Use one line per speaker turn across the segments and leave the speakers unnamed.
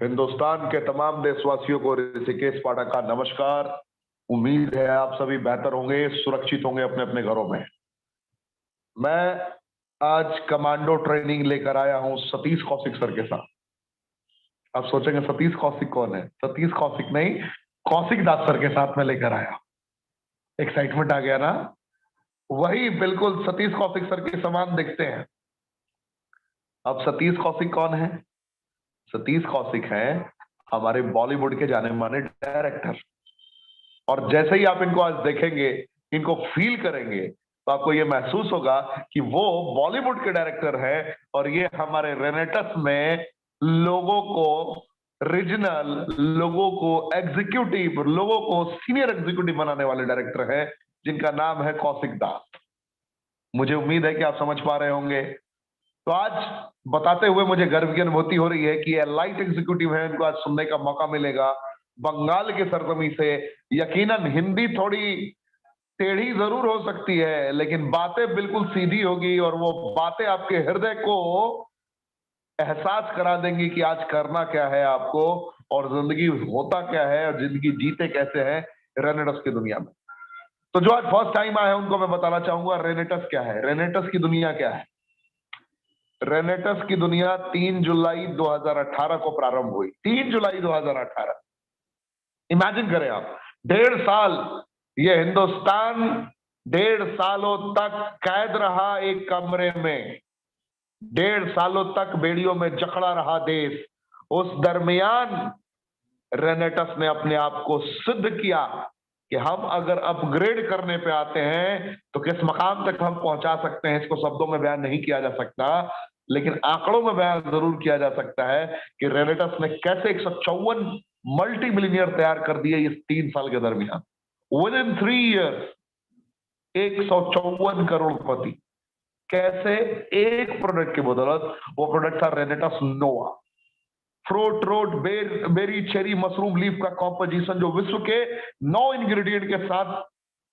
हिंदुस्तान के तमाम देशवासियों को ऋषिकेश पाठक का नमस्कार। उम्मीद है आप सभी बेहतर होंगे, सुरक्षित होंगे अपने अपने घरों में। मैं आज कमांडो ट्रेनिंग लेकर आया हूं सतीश कौशिक सर के साथ। आप सोचेंगे सतीश कौशिक कौन है? सतीश कौशिक नहीं, कौशिक दास सर के साथ में लेकर आया। एक्साइटमेंट आ गया ना? वही बिल्कुल सतीश कौशिक सर के समान दिखते हैं। अब सतीश कौशिक कौन है? सतीश कौशिक है हमारे बॉलीवुड के जाने माने डायरेक्टर। और जैसे ही आप इनको आज देखेंगे, इनको फील करेंगे, तो आपको ये महसूस होगा कि वो बॉलीवुड के डायरेक्टर हैं और ये हमारे रेनेटस में लोगों को रीजनल, लोगों को एग्जीक्यूटिव, लोगों को सीनियर एग्जीक्यूटिव बनाने वाले डायरेक्टर हैं, जिनका नाम है कौशिक दास। मुझे उम्मीद है कि आप समझ पा रहे होंगे। तो आज बताते हुए मुझे गर्व की अनुभूति हो रही है कि एलाइट एग्जीक्यूटिव है, इनको आज सुनने का मौका मिलेगा बंगाल के सरजमी से। यकीनन हिंदी थोड़ी टेढ़ी जरूर हो सकती है, लेकिन बातें बिल्कुल सीधी होगी और वो बातें आपके हृदय को एहसास करा देंगी कि आज करना क्या है आपको और जिंदगी होता क्या है और जिंदगी जीते कैसे हैं रेनेटस की दुनिया में। तो जो आज फर्स्ट टाइम आए हैं उनको मैं बताना चाहूंगा रेनेटस क्या है, रेनेटस की दुनिया क्या है। रेनेटस की दुनिया 3 जुलाई 2018 को प्रारंभ हुई। 3 जुलाई 2018। इमेजिन करें आप, 1.5 साल ये हिंदुस्तान 1.5 सालों तक कैद रहा एक कमरे में। 1.5 सालों तक बेड़ियों में जकड़ा रहा देश। उस दरमियान रेनेटस ने अपने आप को सिद्ध किया कि हम अगर अपग्रेड करने पे आते हैं तो किस मकाम तक हम पहुंचा सकते हैं। इसको शब्दों में बयान नहीं किया जा सकता, लेकिन आंकड़ों में बयान जरूर किया जा सकता है कि रेनेटस ने कैसे 154 मल्टी मिलीनियर तैयार कर दिए इस 3 साल के दरमियान। विद इन 3 इयर्स 154 करोड़पति। कैसे? एक प्रोडक्ट की बदौलत। वो प्रोडक्ट था Renatus Nova. Fruit, root, berry, cherry, mushroom leaf का कॉम्पोजिशन जो विश्व के 9 इंग्रेडिएंट के साथ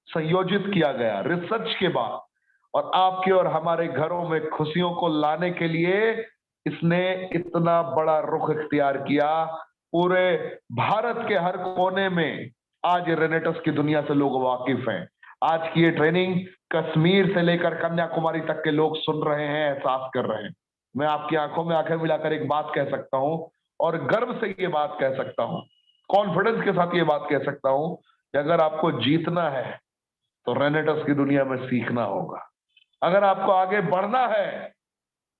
संयोजित किया गया रिसर्च के बाद, और आपके और हमारे घरों में खुशियों को लाने के लिए इसने इतना बड़ा रुख इख्तियार किया। पूरे भारत के हर कोने में आज रेनेटस की दुनिया से लोग वाकिफ हैं। आज की ये ट्रेनिंग कश्मीर से लेकर कन्याकुमारी तक के लोग सुन रहे हैं, एहसास कर रहे हैं। मैं आपकी आंखों में आंखें मिलाकर एक बात कह सकता हूं और गर्व से ये बात कह सकता हूं, कॉन्फिडेंस के साथ ये बात कह सकता हूं कि अगर आपको जीतना है तो रेनेटस की दुनिया में सीखना होगा। अगर आपको आगे बढ़ना है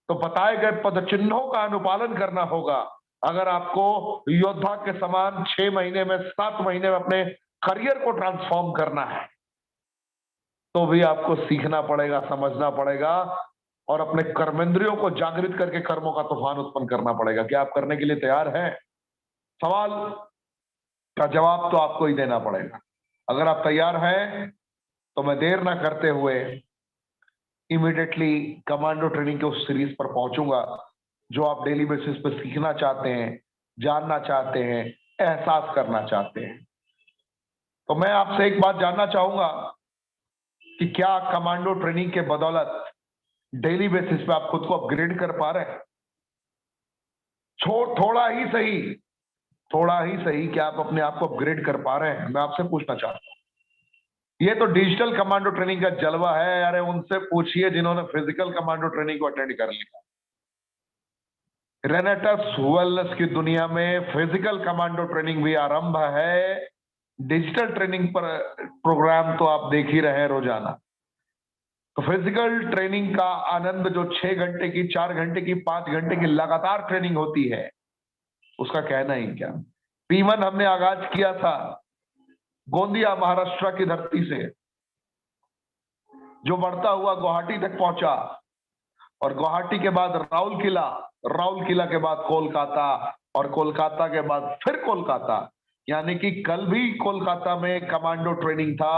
तो बताए गए पद चिन्हों का अनुपालन करना होगा। अगर आपको योद्धा के समान 6 महीने में, 7 महीने में अपने करियर को ट्रांसफॉर्म करना है, तो भी आपको सीखना पड़ेगा, समझना पड़ेगा और अपने कर्मेंद्रियों को जागृत करके कर्मों का तूफान उत्पन्न करना पड़ेगा। क्या आप करने के लिए तैयार हैं? सवाल का जवाब तो आपको ही देना पड़ेगा। अगर आप तैयार हैं तो मैं देर ना करते हुए इमीडिएटली कमांडो ट्रेनिंग के उस सीरीज पर पहुंचूंगा जो आप डेली बेसिस पर सीखना चाहते हैं, जानना चाहते हैं, एहसास करना चाहते हैं। तो मैं आपसे एक बात जानना चाहूंगा कि क्या कमांडो ट्रेनिंग के बदौलत डेली बेसिस पे आप खुद को अपग्रेड कर पा रहे हैं? थोड़ा ही सही, थोड़ा ही सही, क्या आप अपने आप को अपग्रेड कर पा रहे हैं? मैं आपसे पूछना चाहता हूं। ये तो डिजिटल कमांडो ट्रेनिंग का जलवा है। अरे उनसे पूछिए जिन्होंने फिजिकल कमांडो ट्रेनिंग को अटेंड कर लिया। रेनेटस वेलनेस की दुनिया में फिजिकल कमांडो ट्रेनिंग भी आरंभ है। डिजिटल ट्रेनिंग पर प्रोग्राम तो आप देख ही रहे हैं रोजाना। तो फिजिकल ट्रेनिंग का आनंद जो 6 घंटे की, 4 घंटे की, 5 घंटे की लगातार ट्रेनिंग होती है, उसका कहना ही क्या। P1 हमने आगाज किया था गोंदिया महाराष्ट्र की धरती से, जो बढ़ता हुआ गुवाहाटी तक पहुंचा और गुवाहाटी के बाद राउरकेला, राउरकेला के बाद कोलकाता और कोलकाता के बाद फिर कोलकाता। यानी कि कल भी कोलकाता में कमांडो ट्रेनिंग था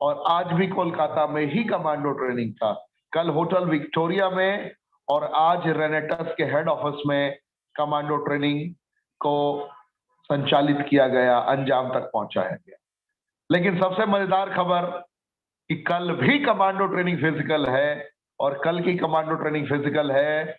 और आज भी कोलकाता में ही कमांडो ट्रेनिंग था। कल होटल विक्टोरिया में और आज रेनेटस के हेड ऑफिस में कमांडो ट्रेनिंग को संचालित किया गया, अंजाम तक पहुंचाया गया। लेकिन सबसे मजेदार खबर कि कल भी कमांडो ट्रेनिंग फिजिकल है और कल की कमांडो ट्रेनिंग फिजिकल है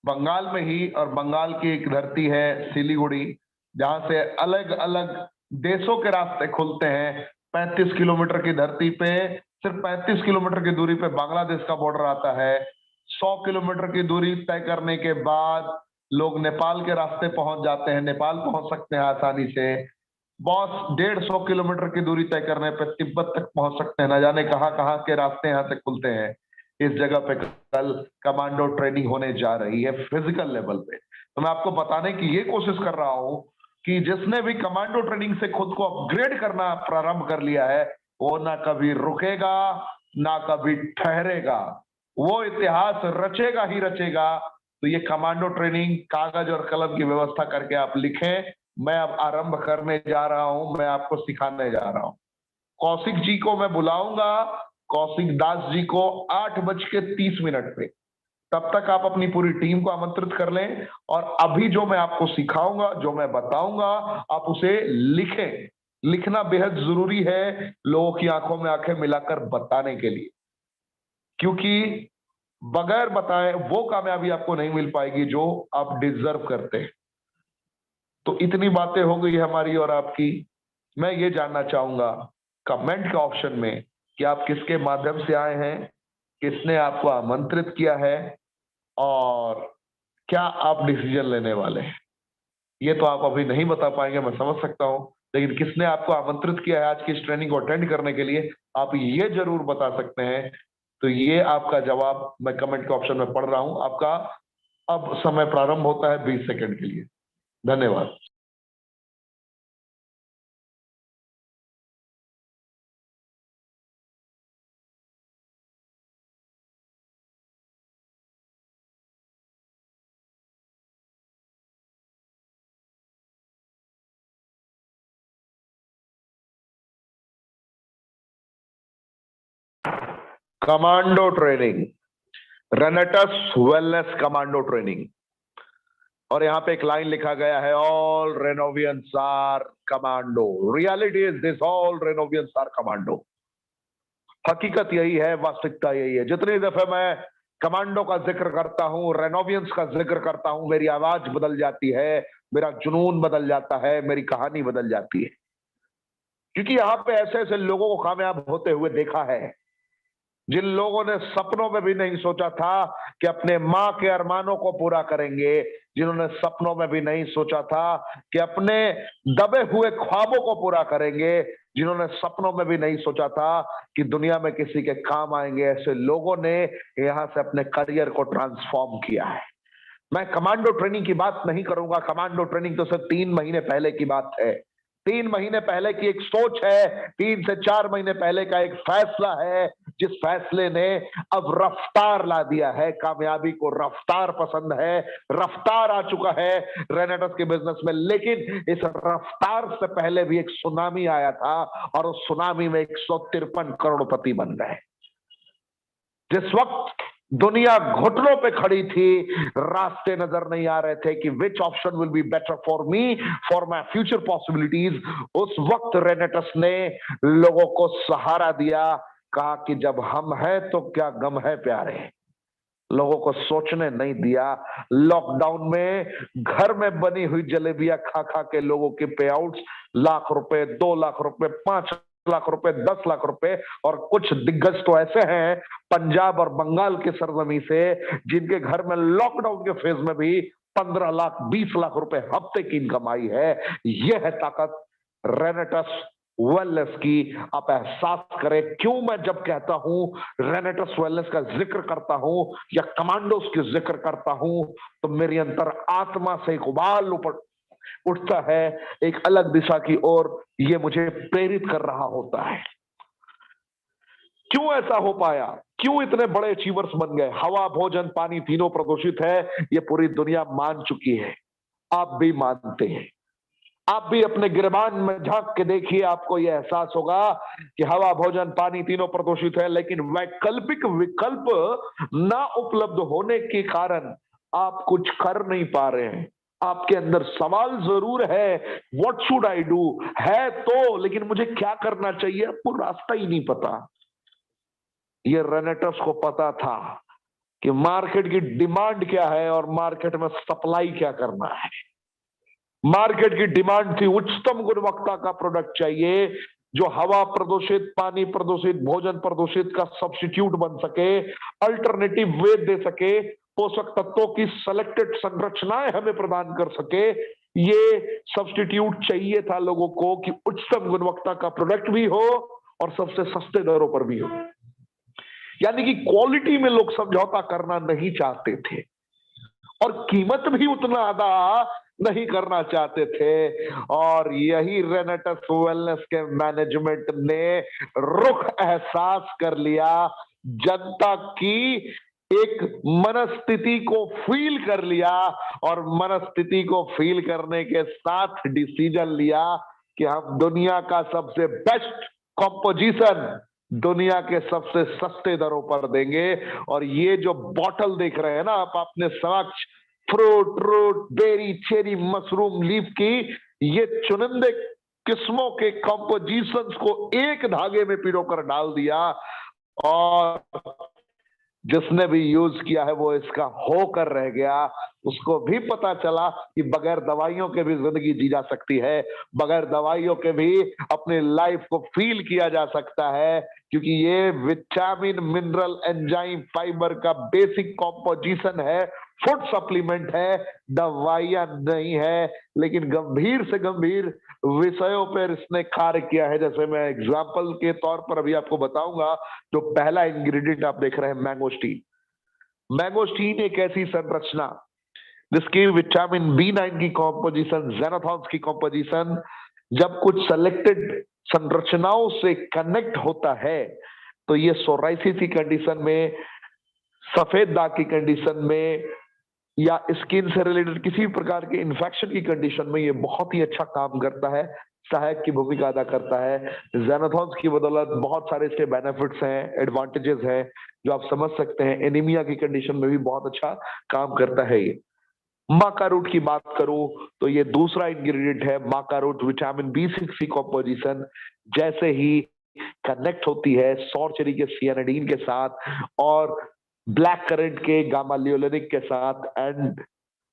बंगाल में ही, और बंगाल की एक धरती है सिलीगुड़ी, जहां से अलग अलग देशों के रास्ते खुलते हैं। 35 किलोमीटर की धरती पे, सिर्फ 35 किलोमीटर की दूरी पे बांग्लादेश का बॉर्डर आता है। 100 किलोमीटर की दूरी तय करने के बाद लोग नेपाल के रास्ते पहुंच जाते हैं, नेपाल पहुंच सकते हैं आसानी से। बॉस 150 किलोमीटर की दूरी तय करने पे तिब्बत तक पहुंच सकते हैं। न जाने कहाँ कहाँ के रास्ते यहाँ से खुलते हैं। इस जगह पे कल कमांडो ट्रेनिंग होने जा रही है फिजिकल लेवल पे। तो मैं आपको बताने की ये कोशिश कर रहा हूं कि जिसने भी कमांडो ट्रेनिंग से खुद को अपग्रेड करना प्रारंभ कर लिया है, वो ना कभी रुकेगा, ना कभी ठहरेगा। वो इतिहास रचेगा ही रचेगा। तो ये कमांडो ट्रेनिंग कागज और कलम की व्यवस्था करके आप लिखें। मैं अब आरंभ करने जा रहा हूं, मैं आपको सिखाने जा रहा हूं। कौशिक जी को मैं बुलाऊंगा, कौशिक दास जी को 8:30 पे। तब तक आप अपनी पूरी टीम को आमंत्रित कर लें, और अभी जो मैं आपको सिखाऊंगा, जो मैं बताऊंगा, आप उसे लिखें। लिखना बेहद जरूरी है लोगों की आंखों में आंखें मिलाकर बताने के लिए, क्योंकि बगैर बताए वो कामयाबी आपको नहीं मिल पाएगी जो आप डिजर्व करते हैं। तो इतनी बातें हो गई हमारी और आपकी। मैं ये जानना चाहूंगा कमेंट के ऑप्शन में कि आप किसके माध्यम से आए हैं, किसने आपको आमंत्रित किया है, और क्या आप डिसीजन लेने वाले हैं। ये तो आप अभी नहीं बता पाएंगे, मैं समझ सकता हूं, लेकिन किसने आपको आमंत्रित किया है आज की इस ट्रेनिंग को अटेंड करने के लिए, आप ये जरूर बता सकते हैं। तो ये आपका जवाब मैं कमेंट के ऑप्शन में पढ़ रहा हूं। आपका अब समय प्रारंभ होता है 20 सेकंड के लिए। धन्यवाद। Commando training, Renatus Wellness commando training. और यहाँ पे एक लाइन लिखा गया है, all Renovians are commando. Reality is this, all Renovians are commando. हकीकत यही है, वास्तविकता यही है। जितनी दफे मैं कमांडो का जिक्र करता हूँ, रेनोवियंस का जिक्र करता हूँ, मेरी आवाज बदल जाती है, मेरा जुनून बदल जाता है, मेरी कहानी बदल जाती है। क्योंकि यहाँ पे ऐसे ऐसे लोगों को कामयाब होते हुए देखा है, जिन लोगों ने सपनों में भी नहीं सोचा था कि अपने माँ के अरमानों को पूरा करेंगे, जिन्होंने सपनों में भी नहीं सोचा था कि अपने दबे हुए ख्वाबों को पूरा करेंगे, जिन्होंने सपनों में भी नहीं सोचा था कि दुनिया में किसी के काम आएंगे, ऐसे लोगों ने यहां से अपने करियर को ट्रांसफॉर्म किया है। मैं कमांडो ट्रेनिंग की बात नहीं करूंगा। कमांडो ट्रेनिंग तो सिर्फ 3 महीने पहले की बात है। 3 महीने पहले की एक सोच है, 3 से 4 महीने पहले का एक फैसला है, जिस फैसले ने अब रफ्तार ला दिया है। कामयाबी को रफ्तार पसंद है, रफ्तार आ चुका है रेनेटस के बिजनेस में। लेकिन इस रफ्तार से पहले भी एक सुनामी आया था, और उस सुनामी में 153 करोड़पति बन गए। जिस वक्त दुनिया घुटनों पे खड़ी थी, रास्ते नजर नहीं आ रहे थे कि which option will be better for me, for my future possibilities, उस वक्त रेनेटस ने लोगों को सहारा दिया। कहा कि जब हम हैं तो क्या गम है प्यारे। लोगों को सोचने नहीं दिया। लॉकडाउन में घर में बनी हुई जलेबियां खा खा के लोगों के पे आउट्स, ₹1,00,000, ₹2,00,000, ₹5,00,000, ₹10,00,000। और कुछ दिग्गज तो ऐसे हैं पंजाब और बंगाल के सरजमी से, जिनके घर में लॉकडाउन के फेज में भी 15,00,000, ₹20,00,000 हफ्ते की इनकम आई है। यह है ताकत रेनेटस वेलनेस की। आप एहसास करें क्यों मैं जब कहता हूं, रेनेटस वेलनेस का जिक्र करता हूं या कमांडोस की जिक्र करता हूं, तो मेरी अंतर आत्मा से एक उबाल ऊपर उठता है, एक अलग दिशा की ओर ये मुझे प्रेरित कर रहा होता है। क्यों ऐसा हो पाया, क्यों इतने बड़े अचीवर्स बन गए। हवा, भोजन, पानी तीनों प्रदूषित है, ये पूरी दुनिया मान चुकी है, आप भी मानते हैं। आप भी अपने गिरबान में झांक के देखिए, आपको यह एहसास होगा कि हवा, भोजन, पानी तीनों प्रदूषित है, लेकिन वैकल्पिक विकल्प ना उपलब्ध होने के कारण आप कुछ कर नहीं पा रहे हैं। आपके अंदर सवाल जरूर है, व्हाट शुड आई डू, है तो, लेकिन मुझे क्या करना चाहिए, आपको रास्ता ही नहीं पता। ये रेनेटस को पता था। कि मार्केट की डिमांड क्या है और मार्केट में सप्लाई क्या करना है। मार्केट की डिमांड थी उच्चतम गुणवत्ता का प्रोडक्ट चाहिए जो हवा प्रदूषित, पानी प्रदूषित, भोजन प्रदूषित का सब्स्टिट्यूट बन सके, अल्टरनेटिव वेट दे सके, पोषक तत्वों की सेलेक्टेड संरचनाएं हमें प्रदान कर सके। ये सब्स्टिट्यूट चाहिए था लोगों को कि उच्चतम गुणवत्ता का प्रोडक्ट भी हो और सबसे सस्ते दरों पर भी हो। यानी कि क्वालिटी में लोग समझौता करना नहीं चाहते थे और कीमत भी उतना अदा नहीं करना चाहते थे। और यही रेनेटस वेलनेस के मैनेजमेंट ने रुख एहसास कर लिया, जनता की एक मनस्थिति को फील कर लिया और मनस्थिति को फील करने के साथ डिसीजन लिया कि हम दुनिया का सबसे बेस्ट कॉम्पोजिशन दुनिया के सबसे सस्ते दरों पर देंगे। और ये जो बॉटल देख रहे हैं ना आप अपने समक्ष, fruit, root, berry, cherry, mushroom, leaf की ये चुनिंदे किस्मों के कॉम्पोजिशंस को एक धागे में पिरोकर डाल दिया और जिसने भी यूज किया है वो इसका होकर रह गया। उसको भी पता चला कि बगैर दवाइयों के भी जिंदगी जी जा सकती है, बगैर दवाइयों के भी अपने लाइफ को फील किया जा सकता है, क्योंकि ये विटामिन, मिनरल, एंजाइम, फाइबर का बेसिक कॉम्पोजिशन है, फूड सप्लीमेंट है, दवाइयां नहीं है। लेकिन गंभीर से गंभीर विषयों पर इसने कार्य किया है। जैसे मैं एग्जाम्पल के तौर पर अभी आपको बताऊंगा, जो पहला इंग्रेडिएंट आप देख रहे हैं मैंगोस्टीन। मैंगोस्टीन एक ऐसी संरचना जिसकी विटामिन B9 की कॉम्पोजिशन, ज़ेनोथॉन्स की कॉम्पोजिशन जब कुछ सेलेक्टेड संरचनाओं से कनेक्ट होता है तो ये सोराइसिस की कंडीशन में, सफेद दाग की कंडीशन में या स्किन से रिलेटेड किसी प्रकार के इन्फेक्शन की कंडीशन में ये बहुत ही अच्छा काम करता है, सहायक की भूमिका अदा करता है। ज़ेनोथॉन्स की बदौलत बहुत सारे इसके बेनिफिट्स हैं, एडवांटेजेस हैं जो आप समझ सकते हैं। एनीमिया की कंडीशन में भी बहुत अच्छा काम करता है ये। माका रूट की बात करूं तो ये दूसरा इंग्रेडिएंट है। माका रूट विटामिन B6 की कॉम्पोजिशन जैसे ही कनेक्ट होती है सौर चेरी के सियानिडीन के साथ और ब्लैक करंट के गामा लियोलेनिक के साथ एंड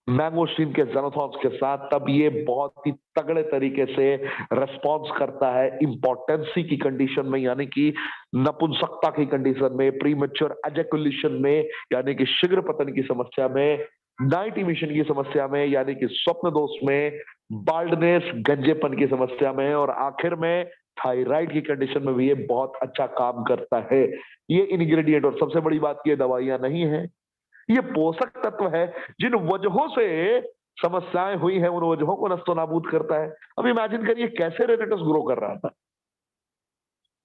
मैंगोस्टीन के ज़ेनोथॉन्स के साथ, तब ये बहुत ही तगड़े तरीके से रेस्पॉन्स करता है इम्पोर्टेंसी की कंडीशन में, यानी कि नपुंसकता की कंडीशन में, प्रीमेच्योर एजैकुलेशन में यानी कि शीघ्र पतन की समस्या में, नाइट इमिशन की समस्या में यानी कि स्वप्न दोष में, बाल्डनेस, गंजेपन की समस्या में और आखिर में थायराइड की कंडीशन में भी ये बहुत अच्छा काम करता है ये इंग्रेडिएंट। और सबसे बड़ी बात ये दवाइयां नहीं है, ये पोषक तत्व है जिन वजहों से समस्याएं हुई हैं उन वजहों को नस्तो नाबूद करता है। अब इमेजिन करिए कैसे रेनेटस ग्रो कर रहा था।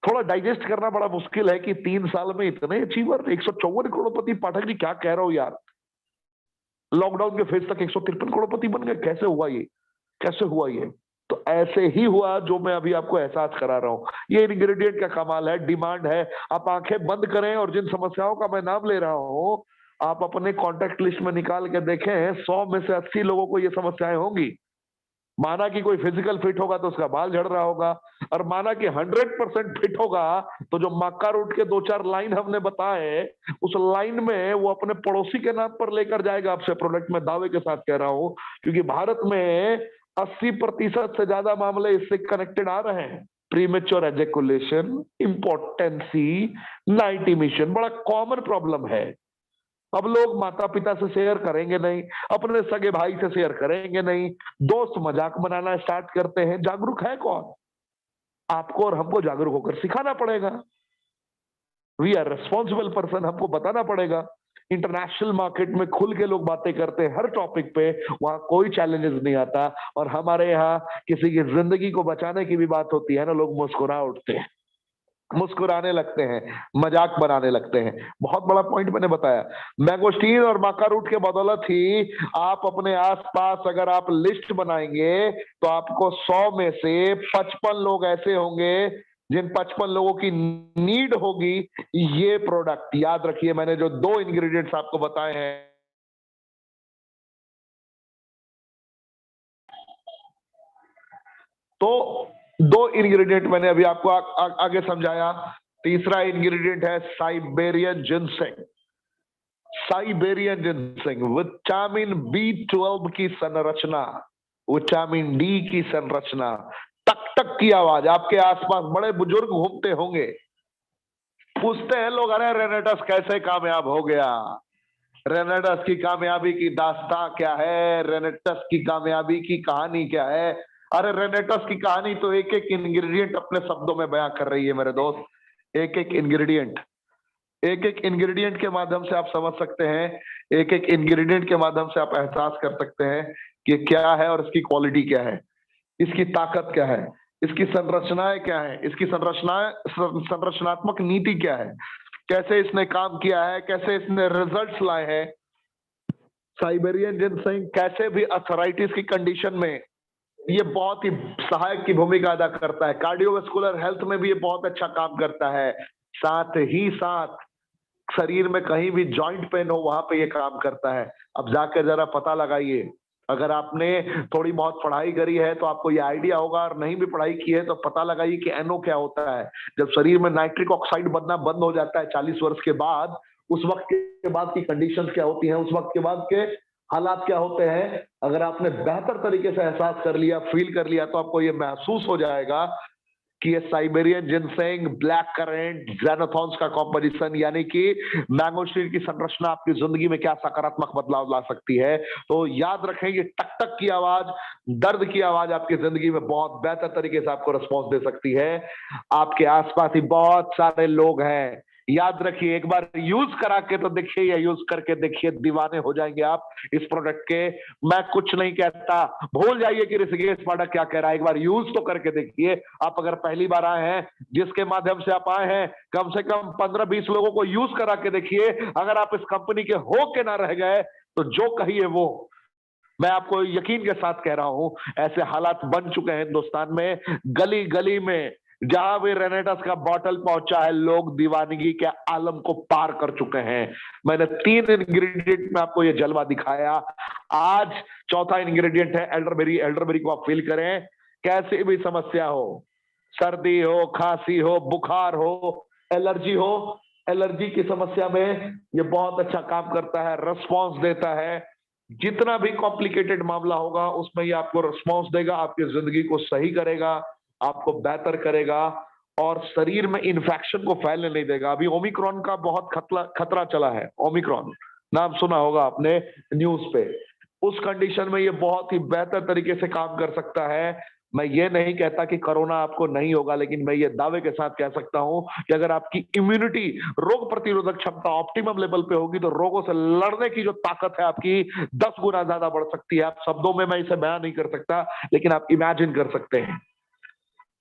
थोड़ा डाइजेस्ट करना बड़ा मुश्किल है कि 3 साल में इतने अचीवर 154 करोड़पति। पाठक जी क्या कह रहा हूं यार, लॉकडाउन के फेज तक 153 करोड़पति बन गए। कैसे हुआ ये, कैसे हुआ ये? तो ऐसे ही हुआ जो मैं अभी आपको एहसास करा रहा हूं। ये इंग्रेडिएंट का कमाल है, डिमांड है। आप आंखें बंद करें और जिन समस्याओं का मैं नाम ले रहा हूं आप अपने कॉन्टेक्ट लिस्ट में निकाल के देखें, 100 में से 80 लोगों को ये समस्याएं होंगी। माना कि कोई फिजिकल फिट होगा तो उसका बाल झड़ रहा होगा, और माना कि 100% फिट होगा तो जो मक्का रूट के 2-4 लाइन हमने बताए उस लाइन में वो अपने पड़ोसी के नाम पर लेकर जाएगा आपसे प्रोडक्ट। में दावे के साथ कह रहा हूं क्योंकि भारत में 80% से ज्यादा मामले इससे कनेक्टेड आ रहे हैं। Premature ejaculation, impotency, night emission बड़ा कॉमन प्रॉब्लम है। अब लोग माता पिता से शेयर करेंगे नहीं, अपने सगे भाई से शेयर करेंगे नहीं, दोस्त मजाक बनाना स्टार्ट करते हैं। जागरूक है कौन? आपको और हमको जागरूक होकर सिखाना पड़ेगा। वी आर रिस्पॉन्सिबल पर्सन, हमको बताना पड़ेगा। इंटरनेशनल मार्केट में खुल के लोग बातें करते हैं हर टॉपिक पे, वहां कोई चैलेंजेस नहीं आता। और हमारे यहाँ किसी की जिंदगी को बचाने की भी बात होती है ना, लोग मुस्कुरा उठते हैं, मुस्कुराने लगते हैं, मजाक बनाने लगते हैं। बहुत बड़ा पॉइंट मैंने बताया। मैंगोस्टीन और माका रूट के बदौलत ही आप अपने आसपास अगर आप लिस्ट बनाएंगे तो आपको 100 में से 55 लोग ऐसे होंगे जिन 55 लोगों की नीड होगी ये प्रोडक्ट। याद रखिए मैंने जो 2 इंग्रेडिएंट्स आपको बताए हैं, तो 2 इंग्रेडिएंट मैंने अभी आपको आगे समझाया। तीसरा इंग्रेडिएंट है Siberian ginseng. Siberian ginseng, vitamin B12 की संरचना, विटामिन डी की संरचना, टक टक की आवाज। आपके आसपास बड़े बुजुर्ग घूमते होंगे, पूछते हैं लोग, अरे रेनेटस कैसे कामयाब हो गया, रेनेटस की कामयाबी की दास्तां क्या है, रेनेटस की कामयाबी की कहानी क्या है। अरे रेनेटस की कहानी तो एक एक इंग्रेडिएंट अपने शब्दों में बयां कर रही है मेरे दोस्त। एक एक इंग्रेडिएंट, एक एक इंग्रेडिएंट के माध्यम से आप समझ सकते हैं, एक एक इंग्रेडिएंट के माध्यम से आप एहसास कर सकते हैं कि क्या है और इसकी क्वालिटी क्या है, इसकी ताकत क्या है, इसकी संरचनाएं क्या है, इसकी संरचनात्मक नीति क्या है, कैसे इसने काम किया है, कैसे इसने रिजल्ट्स लाए हैं। साइबेरियन जिनसेंग कैसे भी अर्थराइटिस की कंडीशन में ये बहुत ही सहायक की भूमिका अदा करता है। कार्डियोवास्कुलर हेल्थ में भी ये बहुत अच्छा काम करता है। साथ ही साथ शरीर में कहीं भी जॉइंट पेन हो वहां पे ये काम करता है। अब जाकर जरा पता लगाइए, अगर आपने थोड़ी बहुत पढ़ाई करी है तो आपको ये आइडिया होगा, और नहीं भी पढ़ाई की है तो पता लगाइए कि एनओ क्या होता है। जब शरीर में नाइट्रिक ऑक्साइड बनना बंद हो जाता है 40 वर्ष के बाद, उस वक्त के बाद की कंडीशंस क्या होती हैं, उस वक्त के बाद के हालात क्या होते हैं, अगर आपने बेहतर तरीके से एहसास कर लिया, फील कर लिया, तो आपको ये महसूस हो जाएगा कि ये साइबेरियन जिनसेंग, ब्लैक करेंट, ज़ेनोथॉन्स का कॉम्पोजिशन, यानी कि मैंगोस्टीन की संरचना आपकी जिंदगी में क्या सकारात्मक बदलाव ला सकती है। तो याद रखें, ये टक टक की आवाज, दर्द की आवाज आपकी जिंदगी में बहुत बेहतर तरीके से आपको रिस्पॉन्स दे सकती है। आपके आसपास ही बहुत सारे लोग हैं, याद रखिए, एक बार यूज करा के तो देखिए, या यूज करके देखिए, दीवाने हो जाएंगे आप इस प्रोडक्ट के। मैं कुछ नहीं कहता, भूल जाइए कि ऋषिकेश पाठक क्या कह रहा है, एक बार यूज तो करके देखिए। आप अगर पहली बार आए हैं, जिसके माध्यम से आप आए हैं, कम से कम 15-20 लोगों को यूज करा के देखिए। अगर आप इस कंपनी के हो के ना रह गए तो जो कहिए वो, मैं आपको यकीन के साथ कह रहा हूं, ऐसे हालात बन चुके हैं हिंदुस्तान में, गली गली में जहां भी रेनेटस का बॉटल पहुंचा है, लोग दीवानगी के आलम को पार कर चुके हैं। मैंने 3 इंग्रेडिएंट में आपको ये जलवा दिखाया, आज चौथा इंग्रेडिएंट है एल्डरबेरी। एल्डरबेरी को आप फील करें, कैसी भी समस्या हो, सर्दी हो, खांसी हो, बुखार हो, एलर्जी हो, एलर्जी की समस्या में ये बहुत अच्छा काम करता है, रिस्पॉन्स देता है। जितना भी कॉम्प्लिकेटेड मामला होगा उसमें ये आपको रिस्पॉन्स देगा, आपकी जिंदगी को सही करेगा, आपको बेहतर करेगा, और शरीर में इन्फेक्शन को फैलने नहीं देगा। अभी ओमिक्रॉन का बहुत खतरा चला है, ओमिक्रॉन नाम सुना होगा आपने न्यूज पे। उस कंडीशन में ये बहुत ही बेहतर तरीके से काम कर सकता है। मैं ये नहीं कहता कि कोरोना आपको नहीं होगा, लेकिन मैं ये दावे के साथ कह सकता हूं कि अगर आपकी इम्यूनिटी, रोग प्रतिरोधक क्षमता ऑप्टिमम लेवल पे होगी तो रोगों से लड़ने की जो ताकत है आपकी 10 गुना ज्यादा बढ़ सकती है। आप शब्दों में मैं इसे बयान नहीं कर सकता, लेकिन आप इमेजिन कर सकते हैं।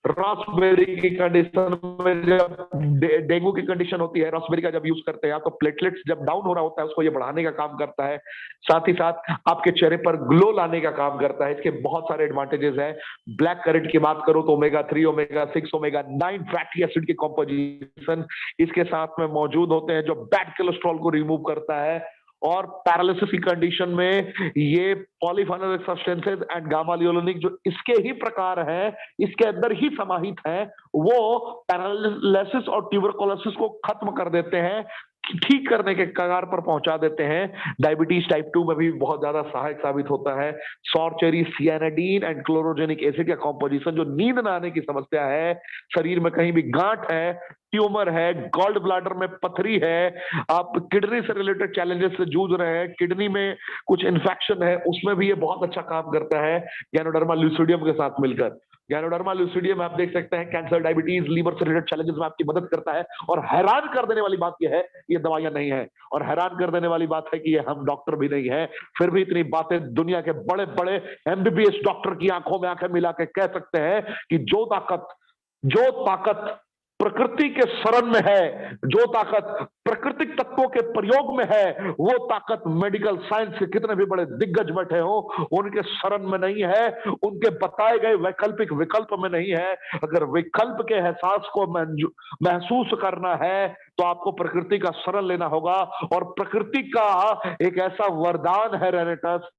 रॉसबेरी की कंडीशन में, जब डेंगू की कंडीशन होती है, रॉसबेरी का जब यूज करते हैं तो प्लेटलेट्स जब डाउन हो रहा होता है उसको ये बढ़ाने का काम करता है, साथ ही साथ आपके चेहरे पर ग्लो लाने का काम करता है। इसके बहुत सारे एडवांटेजेस हैं। ब्लैक करेंट की बात करूं तो omega 3, omega 6, omega 9 fatty acid के कॉम्पोजिशन इसके साथ में मौजूद होते हैं, जो बैड कोलेस्ट्रॉल को रिमूव करता है। और पैरालिसिस की कंडीशन में ये पॉलीफेनोलिक सब्सटेंसेस एंड गामा लियोनिक जो इसके ही प्रकार हैं, इसके अंदर ही समाहित हैं, वो पैरालिसिस और ट्यूबरकुलोसिस को खत्म कर देते हैं, ठीक करने के कगार पर पहुंचा देते हैं। डायबिटीज टाइप 2 में भी बहुत ज्यादा सहायक साबित होता है। Sour cherry cyanidin and chlorogenic acid का कॉम्पोजिशन जो नींद न आने की समस्या है, शरीर में कहीं भी गांठ है, ट्यूमर है, गॉल्ड ब्लैडर में पथरी है, आप किडनी से रिलेटेड चैलेंजेस से जूझ रहे हैं, किडनी में कुछ इन्फेक्शन है, उसमें भी ये बहुत अच्छा काम करता है गैनोडर्मा लुसिडियम के साथ मिलकर। गैनोडर्मा लुसिडियम आप देख सकते हैं कैंसर, डायबिटीज, लीवर से रिलेटेड चैलेंजेस में आपकी मदद करता है। और हैरान कर देने वाली बात यह है, ये दवाइयां नहीं है, और हैरान कर देने वाली बात है कि ये हम डॉक्टर भी नहीं है, फिर भी इतनी बातें दुनिया के बड़े बड़े एमबीबीएस डॉक्टर की आंखों में आंखें मिला के कह सकते हैं कि जो ताकत प्रकृति के शरण में है, जो ताकत प्राकृतिक तत्वों के प्रयोग में है, वो ताकत मेडिकल साइंस के कितने भी बड़े दिग्गज बैठे हो उनके शरण में नहीं है, उनके बताए गए वैकल्पिक विकल्प में नहीं है। अगर विकल्प के एहसास को महसूस करना है तो आपको प्रकृति का शरण लेना होगा। और प्रकृति का एक ऐसा वरदान है रेनेटस,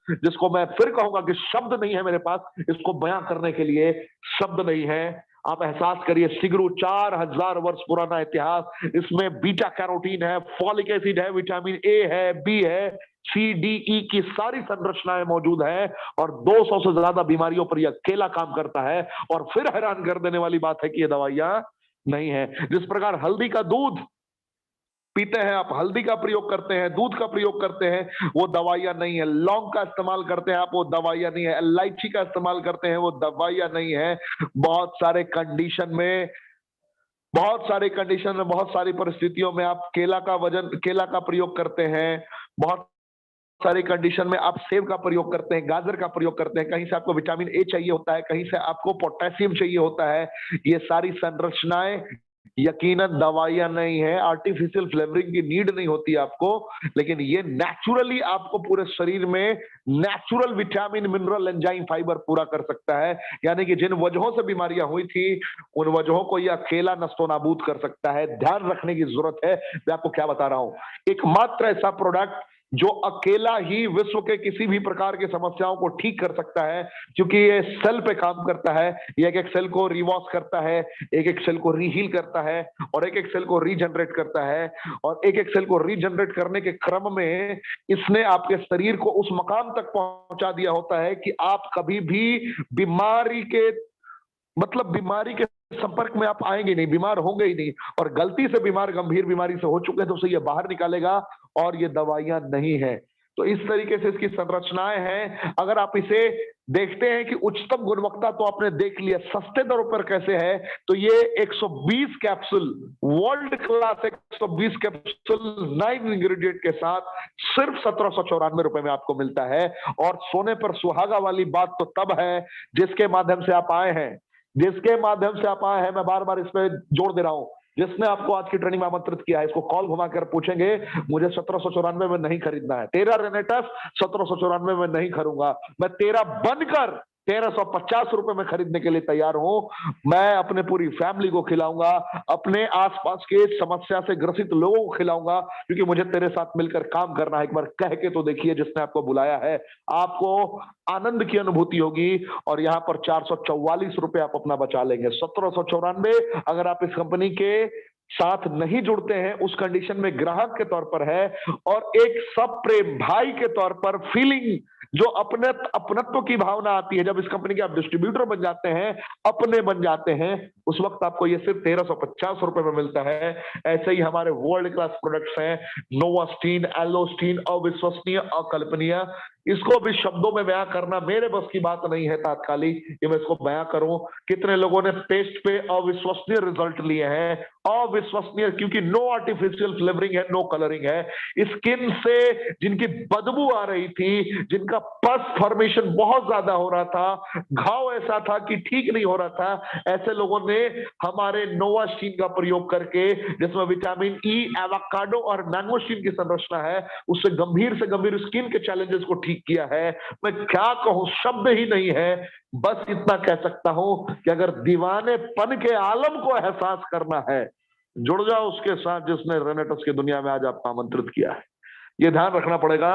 जिसको मैं फिर कहूंगा कि शब्द नहीं है मेरे पास इसको बयां करने के लिए, शब्द नहीं है। आप एहसास करिए, सिगरू 4000 वर्ष पुराना इतिहास, इसमें बीटा कैरोटीन है, फॉलिक एसिड है, विटामिन ए है, बी है, सी डी ई की सारी संरचनाएं मौजूद है और 200 से ज्यादा बीमारियों पर यह अकेला काम करता है। और फिर हैरान कर देने वाली बात है कि ये दवाइयां नहीं है। जिस प्रकार हल्दी का दूध पीते हैं आप, हल्दी का प्रयोग करते हैं, दूध का प्रयोग करते हैं, वो दवाइयां नहीं है। लौंग का इस्तेमाल करते हैं आप, वो दवाइयां नहीं है। इलायची का इस्तेमाल करते हैं, वो दवाइयां नहीं है। बहुत सारे कंडीशन में, बहुत सारी परिस्थितियों में आप केला का प्रयोग करते हैं, बहुत सारी कंडीशन में आप सेब का प्रयोग करते हैं, गाजर का प्रयोग करते हैं। कहीं से आपको विटामिन ए चाहिए होता है, कहीं से आपको पोटेशियम चाहिए होता है। ये सारी संरचनाएं यकीनन दवाइयां नहीं है, आर्टिफिशियल फ्लेवरिंग की नीड नहीं होती आपको, लेकिन ये नेचुरली आपको पूरे शरीर में natural vitamin, mineral, enzyme, fibre पूरा कर सकता है। यानी कि जिन वजहों से बीमारियां हुई थी, उन वजहों को यह अकेला नस्तो नाबूद कर सकता है। ध्यान रखने की जरूरत है। मैं आपको क्या बता रहा हूं, एकमात्र ऐसा प्रोडक्ट जो अकेला ही विश्व के किसी भी प्रकार की समस्याओं को ठीक कर सकता है, क्योंकि ये सेल पे काम करता है। ये एक एक सेल को रिवॉश करता है, एक एक सेल को रीहील करता है, और एक एक सेल को रीजनरेट करता है। और एक एक सेल को रीजनरेट करने के क्रम में इसने आपके शरीर को उस मकाम तक पहुंचा दिया होता है कि आप कभी भी बीमारी के संपर्क में आप आएंगे नहीं, बीमार होंगे ही नहीं। और गलती से बीमार, गंभीर बीमारी से हो चुके हैं तो उसे ये बाहर निकालेगा, और ये दवाइयां नहीं है। तो इस तरीके से इसकी संरचनाएं हैं। अगर आप इसे देखते हैं कि उच्चतम गुणवत्ता तो आपने देख लिया, सस्ते दरों पर कैसे है, तो ये 120 capsule, world class 120 capsule 9 ingredient के साथ सिर्फ 1794 रुपए में आपको मिलता है। और सोने पर सुहागा वाली बात तो तब है जिसके माध्यम से आप आए हैं, मैं बार बार इस पे जोड़ दे रहा हूं। जिसने आपको आज की ट्रेनिंग में आमंत्रित किया है, इसको कॉल घुमाकर पूछेंगे, मुझे 1794 में नहीं खरीदना है, तेरा रेनेटस 1794 में नहीं खरीदूंगा, मैं तेरा बनकर 1350 रुपए में खरीदने के लिए तैयार हूं। मैं अपने पूरी फैमिली को खिलाऊंगा, अपने आसपास के समस्या से ग्रसित लोगों को खिलाऊंगा, क्योंकि मुझे तेरे साथ मिलकर काम करना है। एक बार कह के तो देखिए, जिसने आपको बुलाया है, आपको आनंद की अनुभूति होगी। और यहां पर 444 रुपए आप अपना बचा लेंगे। 1794 अगर आप इस कंपनी के साथ नहीं जुड़ते हैं, उस कंडीशन में ग्राहक के तौर पर है, और एक सब प्रेम भाई के तौर पर फीलिंग, जो अपनत्व की भावना आती है जब इस कंपनी के आप डिस्ट्रीब्यूटर बन जाते हैं, अपने बन जाते हैं, उस वक्त आपको ये सिर्फ 1350 रुपए में मिलता है। ऐसे ही हमारे वर्ल्ड क्लास प्रोडक्ट्स हैं, नोवास्टीन, एलोस्टीन, अविश्वसनीय, अकल्पनीय। इसको भी शब्दों में बयां करना मेरे बस की बात नहीं है तात्कालिक, कि मैं इसको बयां करूं। कितने लोगों ने टेस्ट पे अविश्वसनीय रिजल्ट लिए हैं, अविश्वसनीय, क्योंकि नो आर्टिफिशियल फ्लेवरिंग है, नो कलरिंग है। स्किन से जिनकी बदबू आ रही थी, जिनका पस फॉर्मेशन बहुत ज्यादा हो रहा था, घाव ऐसा था कि ठीक नहीं हो रहा था, ऐसे लोगों ने हमारे नोवास्टीन का प्रयोग करके, जिसमें विटामिन ई, एवोकाडो और मैंगोस्टीन की संरचना है, उससे गंभीर से गंभीर स्किन के चैलेंजेस को ठीक किया है। मैं क्या कहूं, शब्द ही नहीं है। बस इतना कह सकता हूं कि अगर दीवानेपन के आलम को एहसास करना है, जुड़ जाओ उसके साथ जिसने रेनेटस की दुनिया में आज आपको आमंत्रित किया है। ये ध्यान रखना पड़ेगा।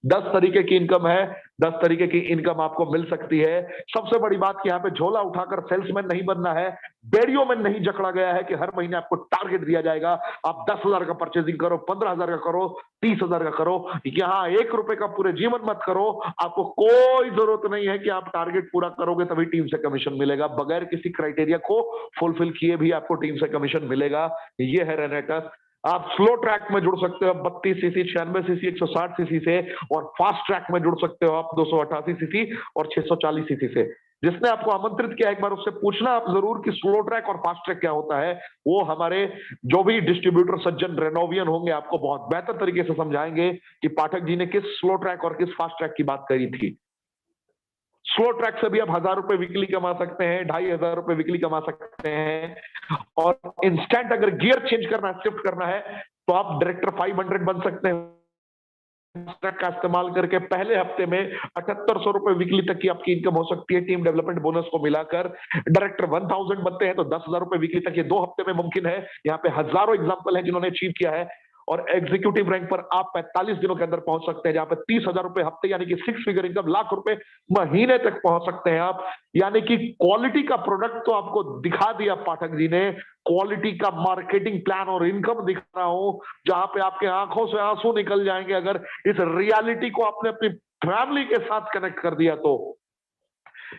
10 तरीके की इनकम है, 10 तरीके की इनकम आपको मिल सकती है। सबसे बड़ी बात कि यहाँ पे झोला उठाकर सेल्समैन नहीं बनना है, बेड़ियों में नहीं जकड़ा गया है कि हर महीने आपको टारगेट दिया जाएगा, आप 10,000 का परचेजिंग करो, 15,000 का करो, 30,000 का करो। यहाँ 1 रुपए का पूरे जीवन मत करो। आपको कोई जरूरत नहीं है कि आप टारगेट पूरा करोगे तभी टीम से कमीशन मिलेगा। बगैर किसी क्राइटेरिया को फुलफिल किए भी आपको टीम से कमीशन मिलेगा। ये है रेनेटस। आप स्लो ट्रैक में जुड़ सकते हो 32 सीसी, 96 सीसी, 160 सीसी से, और फास्ट ट्रैक में जुड़ सकते हो आप 288 सीसी और 640 सीसी से। जिसने आपको आमंत्रित किया, एक बार उससे पूछना आप जरूर कि स्लो ट्रैक और फास्ट ट्रैक क्या होता है। वो हमारे जो भी डिस्ट्रीब्यूटर सज्जन रेनोवियन होंगे, आपको बहुत बेहतर तरीके से समझाएंगे कि पाठक जी ने किस स्लो ट्रैक और किस फास्ट ट्रैक की बात करी थी। स्लो ट्रैक से भी आप 1000 रुपए वीकली कमा सकते हैं, 2500 रुपए वीकली कमा सकते हैं। और इंस्टेंट अगर गियर चेंज करना है, शिफ्ट करना है, तो आप डायरेक्टर 500 बन सकते हैं ट्रैक का इस्तेमाल करके। पहले हफ्ते में 7800 रुपए वीकली तक की आपकी इनकम हो सकती है, टीम डेवलपमेंट बोनस को मिलाकर। डायरेक्टर 1000 बनते हैं तो 10,000 रुपए वीकली तक ये 2 हफ्ते में मुमकिन है। यहाँ पे हजारों एग्जांपल हैं जिन्होंने अचीव किया है। और एग्जीक्यूटिव रैंक पर आप 45 दिनों के अंदर पहुंच सकते हैं, जहां पे 30,000 रुपए हफ्ते यानी कि 6 फिगर इनकम, लाख रुपए महीने तक पहुंच सकते हैं आप। यानी कि क्वालिटी का प्रोडक्ट तो आपको दिखा दिया पाठक जी ने, क्वालिटी का मार्केटिंग प्लान और इनकम दिखा रहा हूं, जहां पे आपके आंखों से आंसू निकल जाएंगे अगर इस रियलिटी को आपने अपनी फैमिली के साथ कनेक्ट कर दिया तो।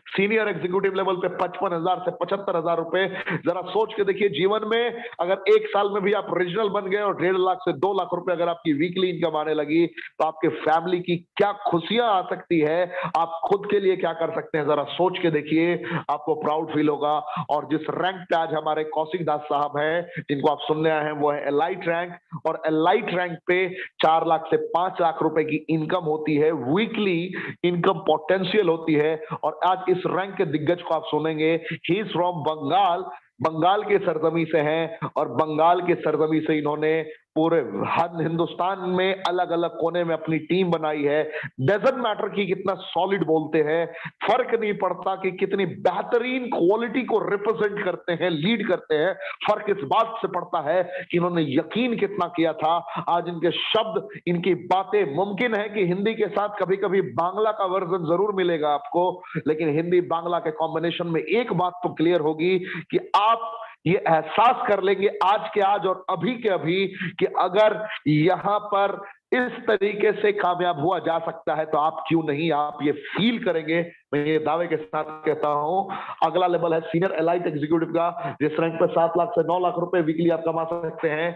सीनियर एग्जीक्यूटिव लेवल पे 55,000 से 75,000 रुपए, जरा सोच के देखिए जीवन में अगर एक साल में भी आप रीजनल बन गए और 1.5 लाख से 2 लाख रुपए अगर आपकी वीकली इनकम आने लगी तो आपके फैमिली की क्या खुशियां आ सकती है, आप खुद के लिए क्या कर सकते हैं, जरा सोच के देखिए, आपको प्राउड फील होगा। और जिस रैंक पे आज हमारे कौशिक दास साहब हैं जिनको आप सुनने आए हैं वो है एलाइट रैंक, और एलाइट रैंक पे 4 लाख से 5 लाख रुपए की इनकम होती है, वीकली इनकम पोटेंशियल होती है। और आज इस रैंक के दिग्गज को आप सुनेंगे, he is from Bengal, Bengal के सरजमी से हैं, और बंगाल के सरजमी से इन्होंने पूरे हिंदुस्तान में अलग अलग कोने में अपनी टीम बनाई है। डजंट मैटर कि कितना सॉलिड बोलते हैं, फर्क नहीं पड़ता कि कितनी बेहतरीन क्वालिटी को रिप्रेजेंट करते हैं, लीड करते हैं, फर्क इस बात से पड़ता है कि इन्होंने यकीन कितना किया था। आज इनके शब्द, इनकी बातें, मुमकिन है कि हिंदी के साथ कभी कभी बांग्ला का वर्जन जरूर मिलेगा आपको, लेकिन हिंदी बांग्ला के कॉम्बिनेशन में एक बात तो क्लियर होगी कि आप ये एहसास कर लेंगे आज के आज और अभी के अभी कि अगर यहां पर इस तरीके से कामयाब हुआ जा सकता है तो आप क्यों नहीं, आप ये फील करेंगे। मैं ये दावे के साथ कहता हूं। अगला लेवल है सीनियर एलाइट एग्जीक्यूटिव का, जिस रैंक पर 7 लाख से 9 लाख रुपए वीकली आप कमा सकते हैं।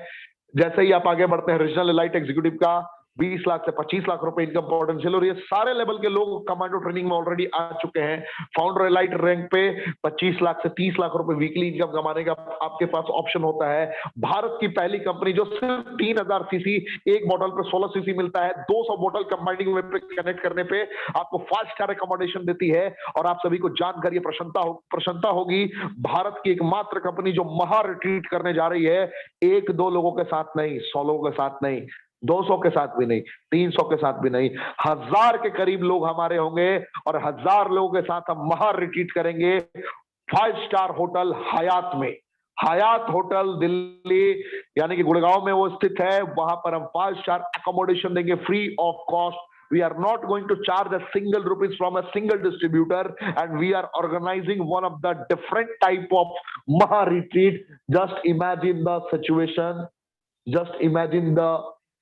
जैसे ही आप आगे बढ़ते हैं, रीजनल एलाइट एग्जीक्यूटिव का 20 लाख से 25 लाख रुपए इनकम पोटेंशियल, और ये सारे लेवल के लोग कमांडो ट्रेनिंग में ऑलरेडी आ चुके हैं। फाउंडर एलाइट रैंक पे 25 लाख से 30 लाख रुपए वीकली इनकम कमाने का आपके पास ऑप्शन होता है। भारत की पहली कंपनी जो सिर्फ 3000 सीसी, एक बॉटल पे 16 सीसी मिलता है, 200 बॉटल कंबाइनिंग में कनेक्ट करने पे आपको 5 स्टार अकोमोडेशन देती है। और आप सभी को जानकर ये प्रसन्नता होगी, भारत की एकमात्र कंपनी जो महा रिट्रीट करने जा रही है, 1-2 लोगों के साथ नहीं, 100 लोगों के साथ नहीं, 200 के साथ भी नहीं, 300 के साथ भी नहीं, 1000 के करीब लोग हमारे होंगे, और 1000 लोगों के साथ हम महा रिट्रीट करेंगे 5 स्टार होटल हयात में। हयात होटल दिल्ली यानी कि गुड़गांव में वो स्थित है, वहां पर हम 5 स्टार अकोमोडेशन देंगे free of cost. We are not going to charge a single rupees from a single distributor, and we are organizing one of the different type of Maha retreat. Just imagine the situation, just imagine the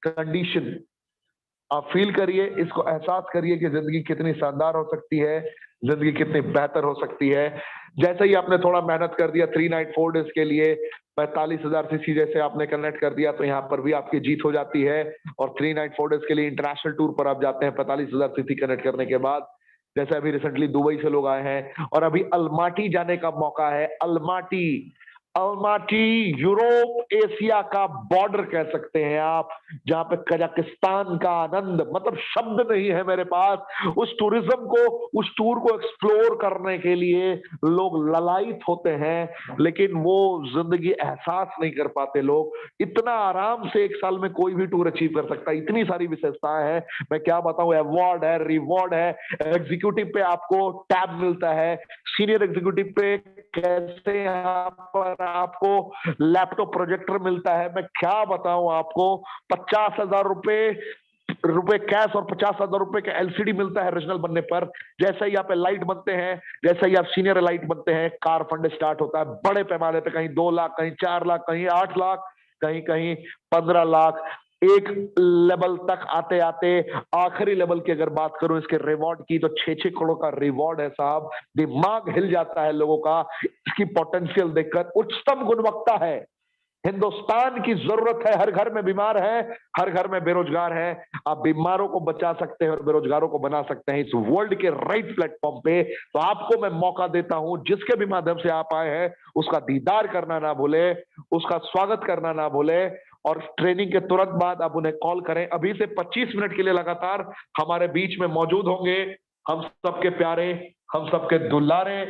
condition. आप feel करिए, इसको एहसास करिए कि जिंदगी कितनी शानदार हो सकती है, जिंदगी कितनी बेहतर हो सकती है। जैसे ही आपने थोड़ा मेहनत कर दिया 3 नाइट 4 डेज के लिए, 45,000 सीसी जैसे आपने कनेक्ट कर दिया, तो यहाँ पर भी आपकी जीत हो जाती है। और 3 नाइट 4 डेज के लिए इंटरनेशनल टूर पर आप जाते हैं 45,000 सीसी कनेक्ट करने के बाद। जैसे अभी रिसेंटली दुबई से लोग आए हैं, और अभी अलमाटी जाने का मौका है। अलमाटी, अलमाटी यूरोप एशिया का बॉर्डर कह सकते हैं आप, जहां पे कजाकिस्तान का आनंद, मतलब शब्द नहीं है मेरे पास उस टूरिज्म को, उस टूर को एक्सप्लोर करने के लिए लोग ललायत होते हैं, लेकिन वो जिंदगी एहसास नहीं कर पाते लोग। इतना आराम से एक साल में कोई भी टूर अचीव कर सकता है, इतनी सारी विशेषताएं हैं, मैं क्या बताऊं। अवार्ड है, रिवॉर्ड है, एग्जीक्यूटिव पे आपको टैब मिलता है, सीनियर एग्जीक्यूटिव पे कैसे यहाँ पर आपको लैपटॉप प्रोजेक्टर मिलता है, मैं क्या बताऊं आपको। 50,000 रुपए कैश और 50,000 रुपए का एलसीडी मिलता है रीजनल बनने पर। जैसे ही आप लाइट बनते हैं, जैसे ही आप सीनियर लाइट बनते हैं, कार फंड स्टार्ट होता है बड़े पैमाने पे, कहीं 2 लाख, कहीं 4 लाख, कहीं 8 लाख, कहीं कहीं 15 लाख। एक लेवल तक आते आते आखिरी लेवल की अगर बात करूं इसके रिवॉर्ड की, तो 6-6 करोड़ का रिवॉर्ड है साहब। दिमाग हिल जाता है लोगों का इसकी पोटेंशियल देखकर। उच्चतम गुणवत्ता है, हिंदुस्तान की जरूरत है, हर घर में बीमार है, हर घर में बेरोजगार है। आप बीमारों को बचा सकते हैं और बेरोजगारों को बना सकते हैं इस वर्ल्ड के राइट प्लेटफॉर्म पे। तो आपको मैं मौका देता हूं, जिसके भी माध्यम से आप आए हैं उसका दीदार करना ना भूले, उसका स्वागत करना ना भूले, और ट्रेनिंग के तुरंत बाद आप उन्हें कॉल करें। अभी से 25 मिनट के लिए लगातार हमारे बीच में मौजूद होंगे हम सबके प्यारे, हम सबके दुलारे,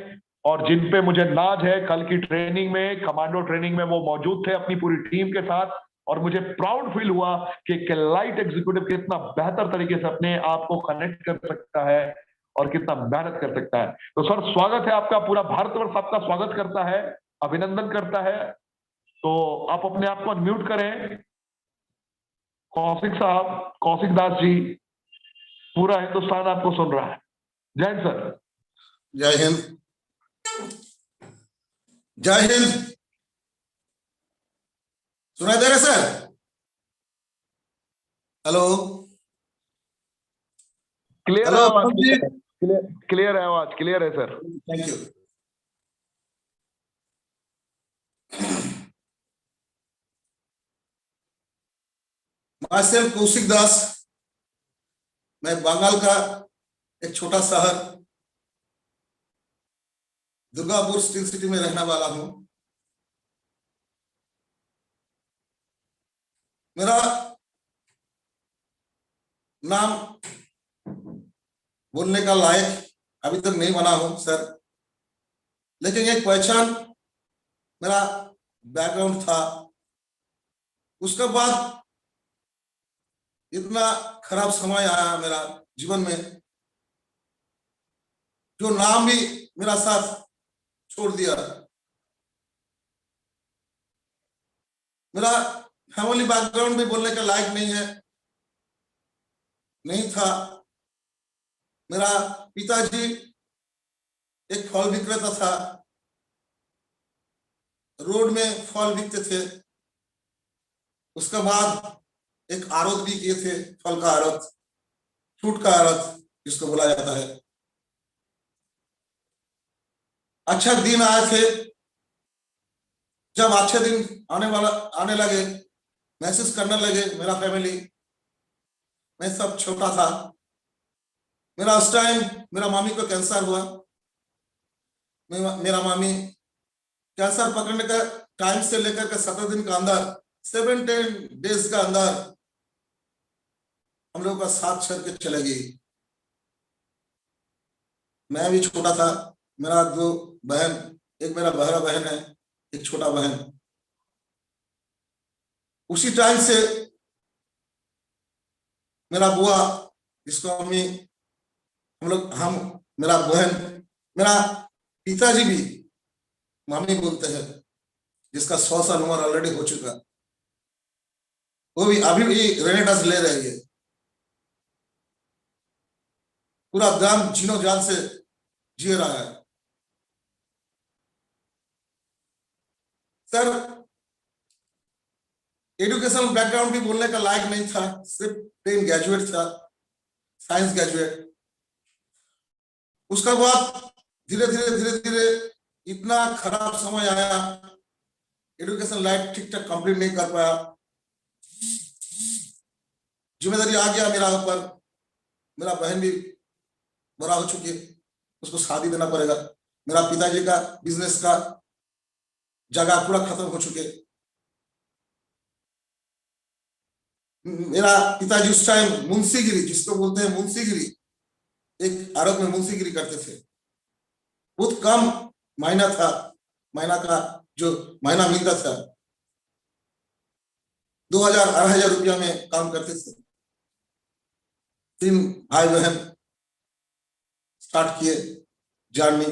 और जिन पे मुझे नाज है, कल की ट्रेनिंग में, कमांडो ट्रेनिंग में वो मौजूद थे अपनी पूरी टीम के साथ, और मुझे प्राउड फील हुआ कि एक लाइट एग्जीक्यूटिव कितना बेहतर तरीके से अपने आप को कनेक्ट कर सकता है और कितना मेहनत कर सकता है। तो सर स्वागत है आपका, पूरा भारतवर्ष आपका स्वागत करता है, अभिनंदन करता है। तो आप अपने आप को अनम्यूट करें। कौशिक साहब, कौशिक दास जी, पूरा हिंदुस्तान आपको सुन रहा है। जय हिंद सर।
जय हिंद। जय हिंद। सुनाई दे रहे सर? हेलो
क्लियर
हेलो
है आवाज?
जी,
क्लियर है आवाज? क्लियर है sir.
Thank you. Myself Kaushik Das. मैं बंगाल का एक छोटा शहर दुर्गापुर स्टील सिटी में रहने वाला हूं। मेरा नाम बोलने का लायक अभी तक नहीं बना हूं सर, लेकिन एक पहचान मेरा बैकग्राउंड था। उसके बाद इतना खराब समय आया मेरा जीवन में, जो नाम भी मेरा साथ छोड़ दिया। मेरा फैमिली बैकग्राउंड भी बोलने के लायक नहीं था। मेरा पिताजी एक फल विक्रेता था, रोड में फल बिकते थे। उसके बाद एक आड़त भी किए थे, फल का आड़त, फ्रूट का आड़त जिसको बोला जाता है। अच्छा दिन आए थे, जब अच्छे दिन आने लगे, महसूस करने लगे मेरा फैमिली। मैं सब छोटा था। मेरा उस टाइम मेरा मामी को कैंसर हुआ। मेरा मामी कैंसर पकड़ने का टाइम से लेकर के 17 दिन का अंदर, 17 डेज का अंदर हम लोगों का साथ छोड़ के चले गई। मैं भी छोटा था। मेरा 2 बहन, एक मेरा बहरा बहन है, एक छोटा बहन। उसी टाइम से मेरा बुआ, जिसको हम मेरा बहन, मेरा पिताजी भी मामी बोलते हैं, जिसका 100 साल उम्र ऑलरेडी हो चुका, वो भी अभी भी रेनेटास ले रही है। पूरा दाम जीनो जान से जी रहा है। सर, एजुकेशन बैकग्राउंड भी बोलने का लायक नहीं था, सिर्फ 10 ग्रेजुएट था, साइंस ग्रेजुएट। उसके बाद धीरे धीरे इतना खराब समय आया, एजुकेशन लाइफ ठीक ठाक कंप्लीट नहीं कर पाया। जिम्मेदारी आ गया मेरा ऊपर। मेरा बहन भी बड़ा हो चुकी है, उसको शादी देना पड़ेगा। मेरा पिताजी का बिजनेस का जगह पूरा खत्म हो चुके। मेरा पिताजी उस टाइम मुंशीगिरी, जिसको बोलते हैं मुंशीगिरी, एक आड़त में मुंशीगिरी करते थे। बहुत कम महीना था, महीना का जो महीना मिलता था 2000-2500 रुपया में काम करते थे। 3 भाई बहन स्टार्ट किए जर्नी।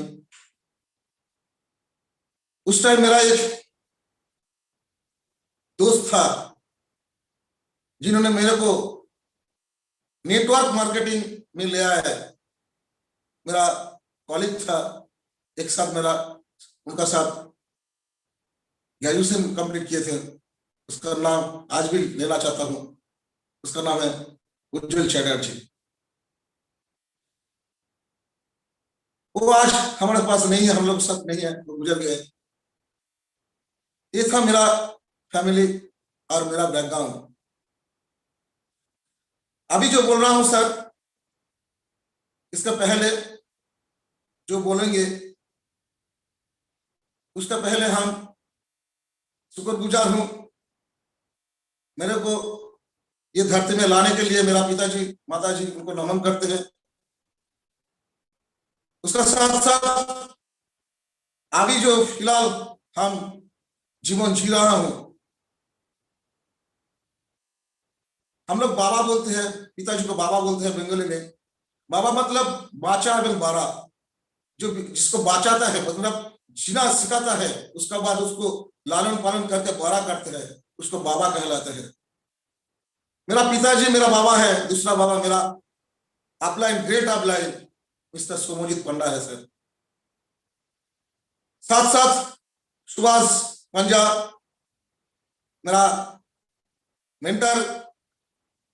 उस टाइम मेरा एक दोस्त था, जिन्होंने मेरे को नेटवर्क मार्केटिंग में ले आया है। मेरा कॉलेज था, एक साथ मेरा उनका साथ ग्रेजुएशन कंप्लीट किए थे। उसका नाम आज भी लेना चाहता हूं। उसका नाम है उज्जवल चैटर्जी। वो आज हमारे पास नहीं है, हम लोग साथ नहीं है, वो गुजर गए। ये था मेरा फैमिली और मेरा बैकग्राउंड। अभी जो बोल रहा हूं सर, इसका पहले जो बोलेंगे, उसका पहले हम शुक्रगुजार हूं। मेरे को ये धरती में लाने के लिए मेरा पिताजी माताजी उनको नमन करते हैं। उसका साथ साथ अभी जो फिलहाल हम जीवन जी रहा हूं, हम लोग बाबा बोलते हैं, पिताजी को बाबा बोलते हैं बंगाली में। बाबा मतलब बाचा एवं बारा, जो जिसको बाचाता है, मतलब जीना सिखाता है, उसका बाद उसको लालन पालन करके बड़ा करते हैं, उसको बाबा कहलाते हैं। मेरा पिताजी मेरा बाबा है, दूसरा बाबा मेरा अपलाइन, ग्रेट अपलाइन मिस्टर सोमोजित पंडा है सर। साथ साथ सुभाष पंजा मेरा मेंटर,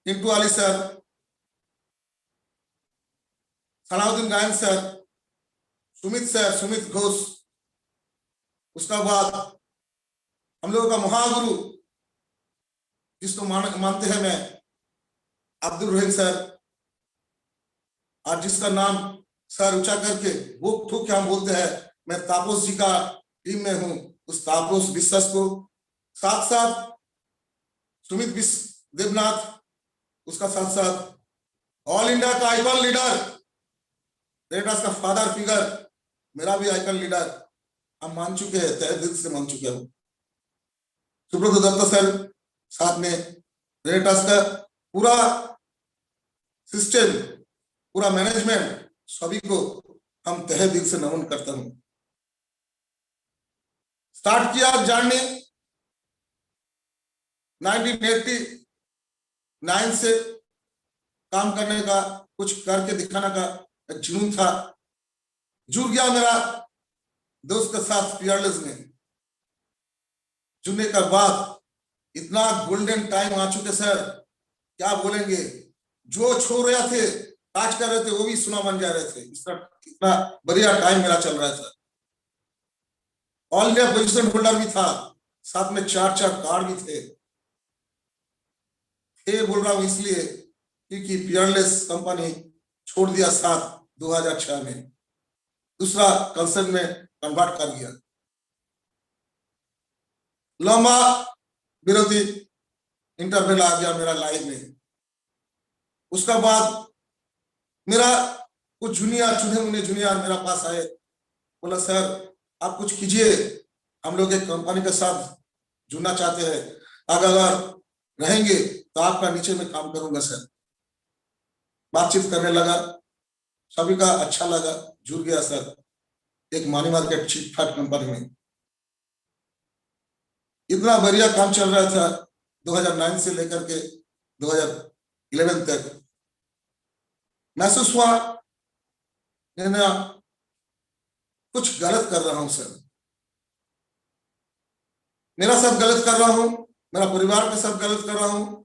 पिंटू अली सर, सलाउद्दीन गायन सर, सुमित घोष। उसका बाद हम लोगों का महागुरु जिसको मानते हैं मैं, अब्दुल रहीम सर, और जिसका नाम सर ऊंचा करके वो ठोक के हम बोलते हैं मैं तापस जी का टीम में हूं, उस तापस विश्वास को। साथ साथ सुमित देवनाथ, उसका साथ साथ ऑल इंडिया का आइकॉन लीडर, रेडास का फादर फिगर, मेरा भी आइकॉन लीडर, हम मान चुके हैं, तहे दिल से मान चुके हैं। सुब्रत दत्ता सर साथ में, रेडास का पूरा सिस्टम, पूरा मैनेजमेंट, सभी को हम तहे दिल से नमन करता हूं। स्टार्ट किया जर्नी 1989 से, काम करने का, कुछ करके दिखाने का जुनून था। जुड़ गया मेरा दोस्त के साथ फियरलेस में। जुड़ने का बाद इतना गोल्डन टाइम आ चुके सर, क्या बोलेंगे। जो छोड़ रहे थे, काज कर रहे थे, वो भी सुना बन जा रहे थे। इतना बढ़िया टाइम मेरा चल रहा था। ऑल इंडिया पोजीशन होल्डर भी था, साथ में 4 कार्ड भी थे। ये बोल रहा हूं इसलिए क्योंकि फियरलेस कंपनी छोड़ दिया साथ 2006 में, दूसरा कंसर्न में कन्वर्ट कर दिया। लंबा विरोधी इंटरवल आ गया मेरा लाइफ में। उसका बाद मेरा कुछ जूनियर, चुने मुने जूनियर मेरा पास आए, बोला सर आप कुछ कीजिए, हम लोग एक कंपनी के साथ जुड़ना चाहते हैं, अगर रहेंगे तो आपका नीचे में काम करूंगा सर। बातचीत करने लगा, सभी का अच्छा लगा, जुड़ गया सर एक money market chit fund company में। इतना बढ़िया काम चल रहा था 2009 से लेकर के 2011 तक। महसूस हुआ मैं कुछ गलत कर रहा हूं सर, मेरा सब गलत कर रहा हूं, मेरा परिवार का सब गलत कर रहा हूं,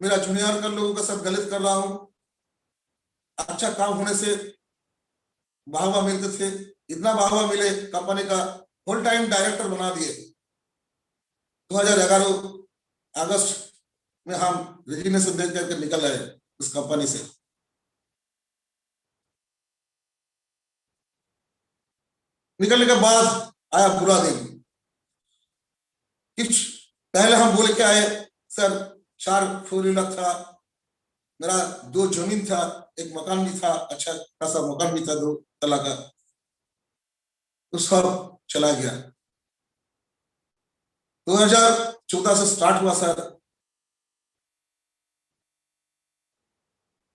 मेरा जूनियर का लोगों का सब गलत कर रहा हूं। अच्छा काम होने से वाहवा मिलते थे, इतना वाहवा मिले कंपनी का फुल टाइम डायरेक्टर बना दिए। 2011 अगस्त में हम रेजिग्नेशन दे करके निकल आए उस कंपनी से। निकलने के बाद आया बुरा दिन। कुछ पहले हम बोल के आए सर, 4 4 व्हीलर था, मेरा 2 जमीन था, एक मकान भी था, अच्छा खासा मकान भी था 2 तला का, तो सब चला गया। 2014 से स्टार्ट हुआ सर,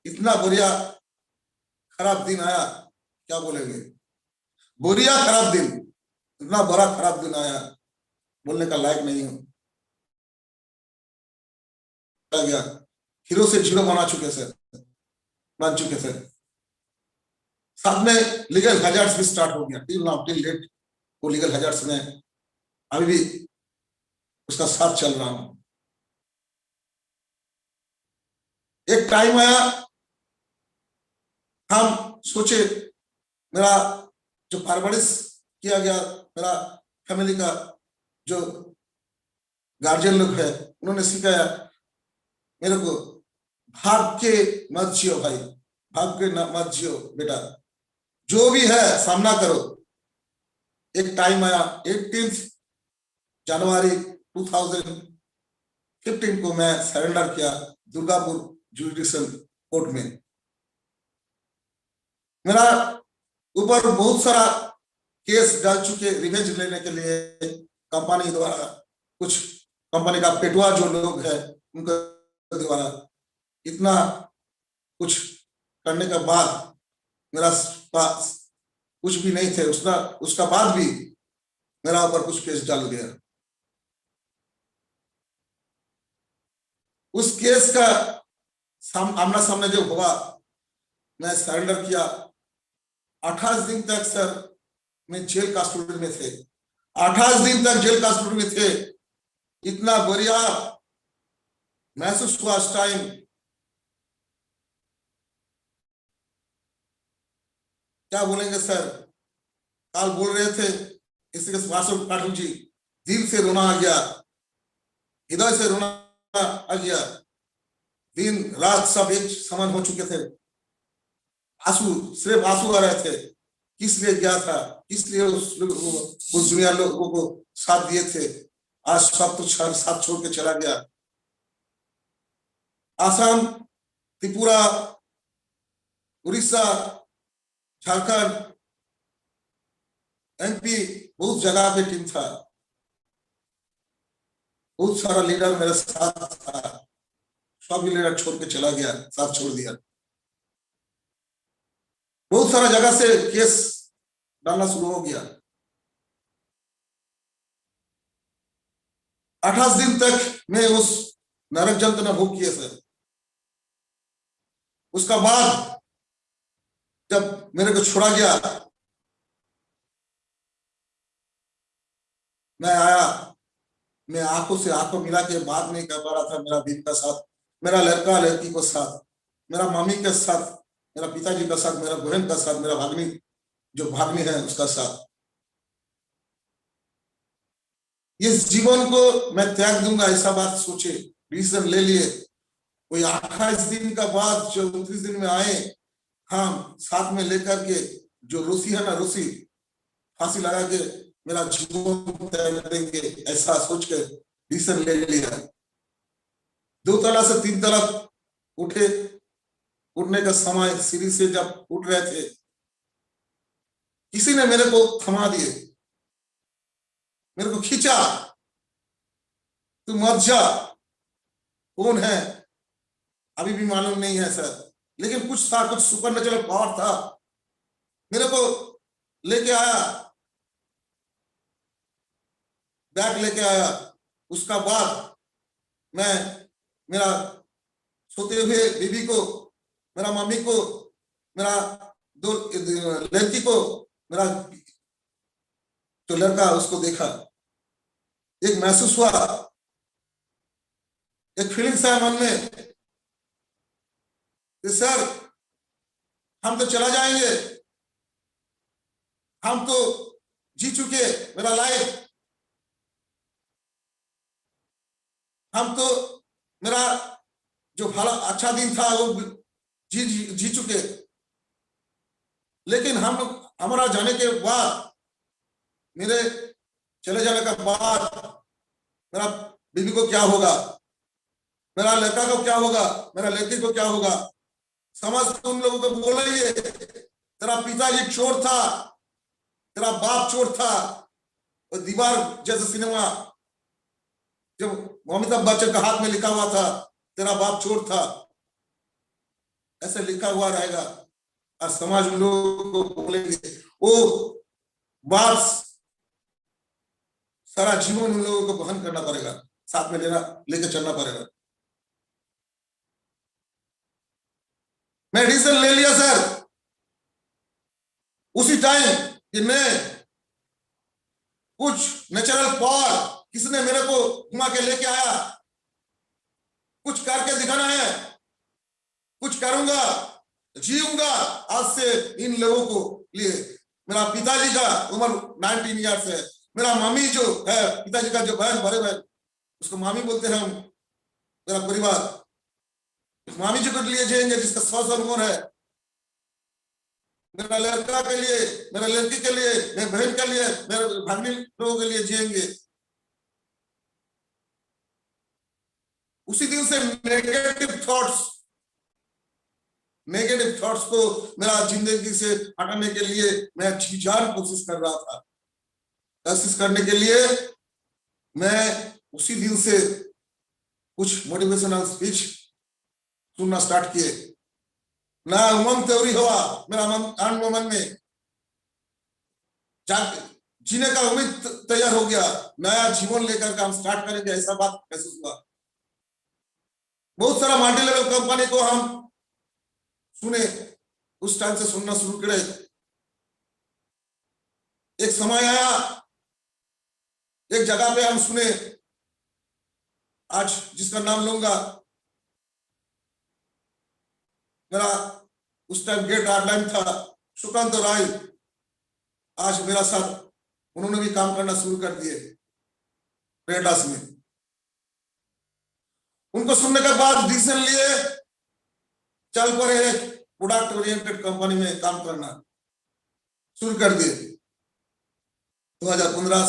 इतना बढ़िया खराब दिन आया, क्या बोलेंगे, बढ़िया खराब दिन, इतना बड़ा खराब दिन आया, बोलने का लायक नहीं हूं। गया हीरो से जीरो बना चुके सर, बन चुके सर। साथ में लीगल हैजर्ड्स भी स्टार्ट हो गया, टिल डेट वो लीगल हैजर्ड्स में अभी भी उसका साथ चल रहा हूं। एक टाइम आया, हम सोचे, मेरा जो परवरिश किया गया, मेरा फैमिली का जो गार्जियन लोग है, उन्होंने सिखाया मेरे को, भाग के मत जियो भाई, भाग के मत जियो बेटा, जो भी है सामना करो। एक टाइम आया 18 जनवरी 2015 को मैं सरेंडर किया दुर्गापुर जुडिशियल कोर्ट में। मेरा ऊपर बहुत सारा केस डाल चुके रिवेंज लेने के लिए कंपनी द्वारा, कुछ कंपनी का पेटवा जो लोग है उनके द्वारा। इतना कुछ करने के बाद मेरा पास कुछ भी नहीं थे, उसका बाद भी मेरा ऊपर कुछ केस डाल गया। उस केस का आमना सामने जो हुआ, मैं सरेंडर किया। 28 दिन तक सर मैं जेल कस्टडी में थे, 28 दिन तक जेल कस्टडी में थे। इतना बढ़िया महसूस हुआ उस टाइम। क्या बोलेंगे सर, काल बोल रहे थे इसके पाटिल जी, दिल से रोना आ गया, हृदय से रोना आ गया। दिन रात सब एक समान हो चुके थे, आंसू, सिर्फ आंसू आ रहे थे। किस लिए गया था, किस लिए उस दुनिया लोगों को साथ दिए थे, आज सब कुछ साथ छोड़ के चला गया। आसाम, त्रिपुरा, उड़ीसा, झारखंड, एमपी, बहुत जगह पे टीम था, बहुत सारा लीडर मेरे साथ था। सब लीडर छोड़ के चला गया, साथ छोड़ दिया। बहुत सारा जगह से केस डालना शुरू हो गया। 28 दिन तक मैं उस नरक जंत्र भोग किए सर। उसका बाद जब मेरे को छोड़ा गया, मैं आया, मैं आंखों से आंखों मिला के बात नहीं कर पा रहा था। मेरा बीवी का साथ, मेरा लड़का लड़की को साथ, मेरा मम्मी के साथ, मेरा पिताजी का साथ, मेरा बहन का साथ, मेरा भागनी जो भागनी है उसका साथ। इस जीवन को मैं त्याग दूंगा ऐसा बात सोचे, डिसीजन ले लिए। कोई 28 दिन का बाद जो 29 दिन में आए, हम साथ में लेकर के जो रूसी है ना, रूसी फांसी लगा के मेरा जीवन त्याग देंगे, ऐसा सोच के डिसीजन ले लिया। 2 तला से 3 तला उठे, उठने का समय सीढ़ी से जब उठ रहे थे, किसी ने मेरे को थमा दिए, मेरे को खींचा, तू मत जा। कौन है अभी भी मालूम नहीं है सर, लेकिन कुछ था, कुछ सुपर नेचुरल पावर था, मेरे को लेके आया, बैग लेके आया। उसका बाद मैं मेरा सोते हुए बीबी को, मेरा मम्मी को, मेरा 2 लड़की को, मेरा जो लड़का उसको देखा, एक महसूस हुआ, एक फीलिंग्स है मन में कि सर हम तो चला जाएंगे, हम तो जी चुके मेरा लाइफ, हम तो मेरा जो भला अच्छा दिन था वो जी चुके। लेकिन हम हमारा जाने के बाद, मेरे चले जाने का बाद मेरा बीवी को क्या होगा, मेरा लड़का को क्या होगा, मेरा लड़की को क्या होगा। समझ तुम लोगों को बोलेंगे तेरा पिताजी चोर था, तेरा बाप चोर था। और दीवार जैसे सिनेमा जब अमिताभ बच्चन का हाथ में लिखा हुआ था तेरा बाप चोर था, ऐसे लिखा हुआ रहेगा। और समाज उन लोगों को बोलेंगे, वो बात सारा जीवन उन लोगों को वहन करना पड़ेगा, साथ में लेकर चलना पड़ेगा। मैं डिसीजन ले लिया सर उसी टाइम कि मैं कुछ नेचुरल पावर, किसने मेरे को घुमा के लेके आया, कुछ करके दिखाना है, कुछ करूंगा, जीऊंगा आज से इन लोगों को लिए। मेरा पिताजी का उम्र 19 ईयर्स है, मेरा मामी जो है, पिताजी का जो बहन, बड़े बहन, उसको मामी बोलते हैं हम, मेरा परिवार मामी जी को लिए जिएंगे जिसका 100 साल उम्र है। मेरा लड़का के लिए, मेरा लड़की के लिए, मेरे बहन के लिए, मेरे भागनी लोगों के लिए जिएंगे। उसी दिन से नेगेटिव थॉट्स को मेरा जिंदगी से हटाने के लिए मैं जी जान कोशिश कर रहा था। कोशिश करने के लिए मैं उसी दिन से कुछ मोटिवेशनल स्पीच सुनना स्टार्ट किए। ना उमंग त्योरी हुआ मेरा मन में, जीने का उम्मीद तैयार हो गया, नया जीवन लेकर काम स्टार्ट करेंगे, ऐसा बात महसूस हुआ। बहुत सारा मल्टी लेवल कंपनी को हम सुने, उस टाइम से सुनना शुरू करे। एक समय आया, एक जगह पे हम सुने, आज जिसका नाम लूंगा, मेरा उस टाइम गेट आउटलाइन था सुकांत राय, आज मेरा साथ उन्होंने भी काम करना शुरू कर दिए रेडास में। उनको सुनने के बाद डिसीजन लिए, चल पड़े एक प्रोडक्ट ओरिएंटेड कंपनी में काम करना शुरू कर दिए। 2015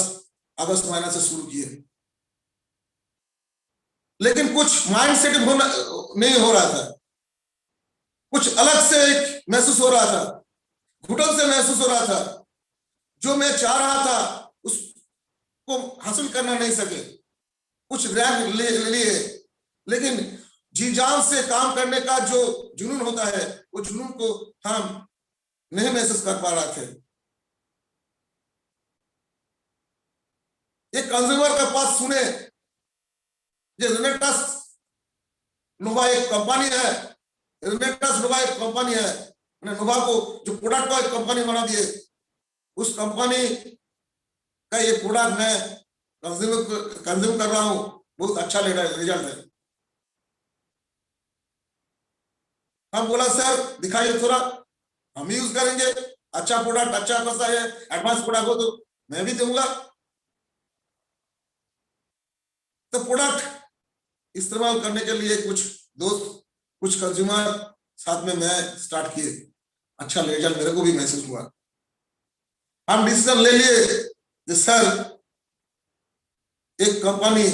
अगस्त महीना से शुरू किए, लेकिन कुछ माइंडसेट नहीं हो रहा था, कुछ अलग से एक महसूस हो रहा था, घुटन से महसूस हो रहा था। जो मैं चाह रहा था उसको हासिल करना नहीं सके, कुछ रैंक लिए, लेकिन जी जान से काम करने का जो जुनून होता है, वो जुनून को हम नहीं महसूस कर पा रहे थे। एक कंज्यूमर के पास सुने, ये रेनेटास नोवा एक कंपनी है, रेनेटास नोवा एक कंपनी है, नोवा को जो प्रोडक्ट का एक कंपनी बना दिए, उस कंपनी का ये प्रोडक्ट मैं कंज्यूम कर रहा हूं, बहुत अच्छा रिजल्ट है। हम बोला सर दिखाइए थोड़ा, हम यूज करेंगे, अच्छा प्रोडक्ट, अच्छा कैसा है, एडवांस प्रोडक्ट हो तो मैं भी दूंगा। तो प्रोडक्ट इस्तेमाल करने के लिए कुछ दोस्त, कुछ कंज्यूमर साथ में मैं स्टार्ट किए, अच्छा रिजल्ट मेरे को भी महसूस हुआ। हम डिसीजन ले लिए कि सर एक कंपनी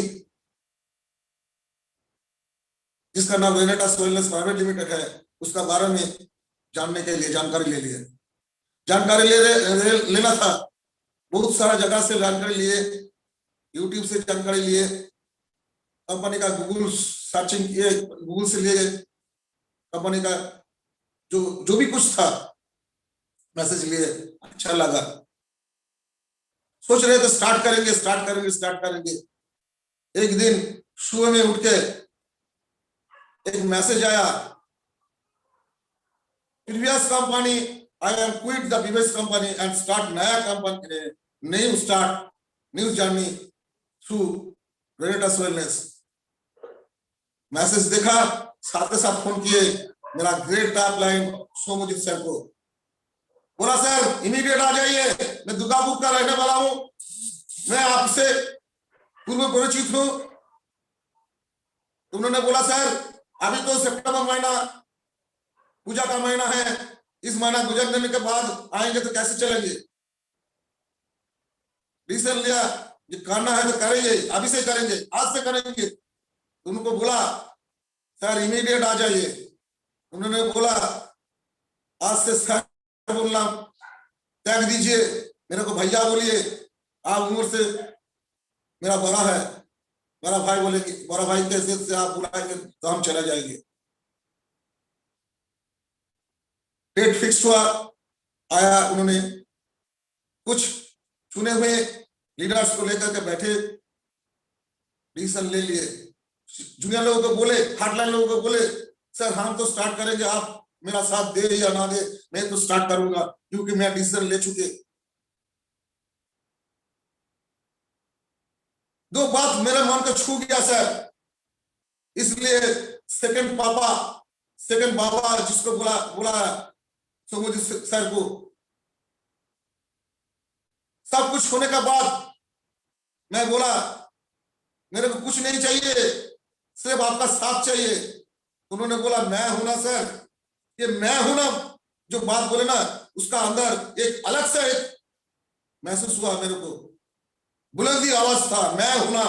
जिसका नाम रेनेटास वेलनेस प्राइवेट लिमिटेड है, उसका बारे में जानने के लिए जानकारी ले लिए। जानकारी लेना था, बहुत सारा जगह से जानकारी लिए, यूट्यूब से जानकारी लिए, कंपनी का गूगल सर्चिंग किए, गूगल से लिए, कंपनी का जो भी कुछ था मैसेज लिए, अच्छा लगा। सोच रहे थे स्टार्ट करेंगे। एक दिन सुबह में उठ के एक मैसेज आया, previous company I am quit the previous company and start नया company, new journey through Renatus Wellness. Message देखा, साथ ही साथ फोन किए मेरा great top line Somjit sir को, बोला सर इमीडिएट आ जाइए, मैं दुर्गापुर का रहने वाला हूं, मैं आपसे पूर्व परिचित हूं। उन्होंने बोला सर अभी तो सितंबर महीना पूजा का महीना है, इस महीना गुजर देने के बाद आएंगे तो कैसे चलेंगे। डिसीजन लिया, ये करना है तो करेंगे, अभी से करेंगे, आज से करेंगे। उनको बोला सर इमीडिएट आ जाइए। उन्होंने बोला आज से सर बोलना त्याग दीजिए, मेरे को भैया बोलिए, आप उम्र से मेरा बड़ा है, बड़ा भाई बोलेंगे, बड़ा भाई कैसे से आप बुलाएंगे तो हम चले जाएंगे। डेट फिक्स हुआ, आया, उन्होंने कुछ चुने हुए लीडर्स को लेकर के बैठे, डिसीजन ले लिए। जूनियर लोगों को बोले, हार्डलाइन लोगों को बोले सर हम तो स्टार्ट करेंगे, आप मेरा साथ दे या ना दे, मैं तो स्टार्ट करूंगा क्योंकि मैं डिसीजन ले चुके। दो बात मेरे मन को छू गया सर, इसलिए सेकंड बाबा जिसको बोला सोमजीत सर को। सब कुछ होने के बाद मैं बोला मेरे को कुछ नहीं चाहिए, सिर्फ आपका साथ चाहिए। उन्होंने बोला मैं हूं ना सर, ये मैं हूं ना, जो बात बोले ना उसका अंदर एक अलग से एक महसूस हुआ मेरे को, बुलंदी आवाज था, मैं हूं ना।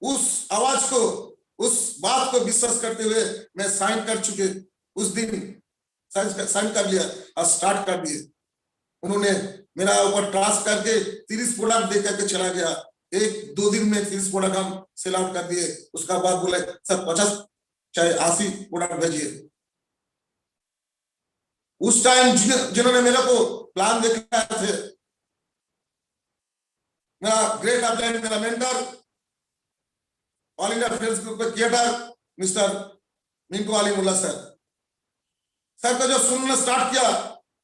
उस आवाज को, उस बात को विश्वास करते हुए मैं साइन कर चुके, उस दिन साइन कर लिया और स्टार्ट कर दिए। उन्होंने मेरा ऊपर ट्रांस करके 30 प्रोडक्ट दे करके चला गया, 1-2 दिन में 30 प्रोडक्ट हम सेल आउट कर दिए। उसका बाद बोले सर 50 चाहे 80 प्रोडक्ट भेजिए। उस टाइम जिन्होंने मेरे को प्लान दिखाया थे, मेरा ग्रेट अपलाइन, मेरा mentor all India friends group के थिएटर मिस्टर मिंटू अलीमुल्ला सर का जो सुनना स्टार्ट किया,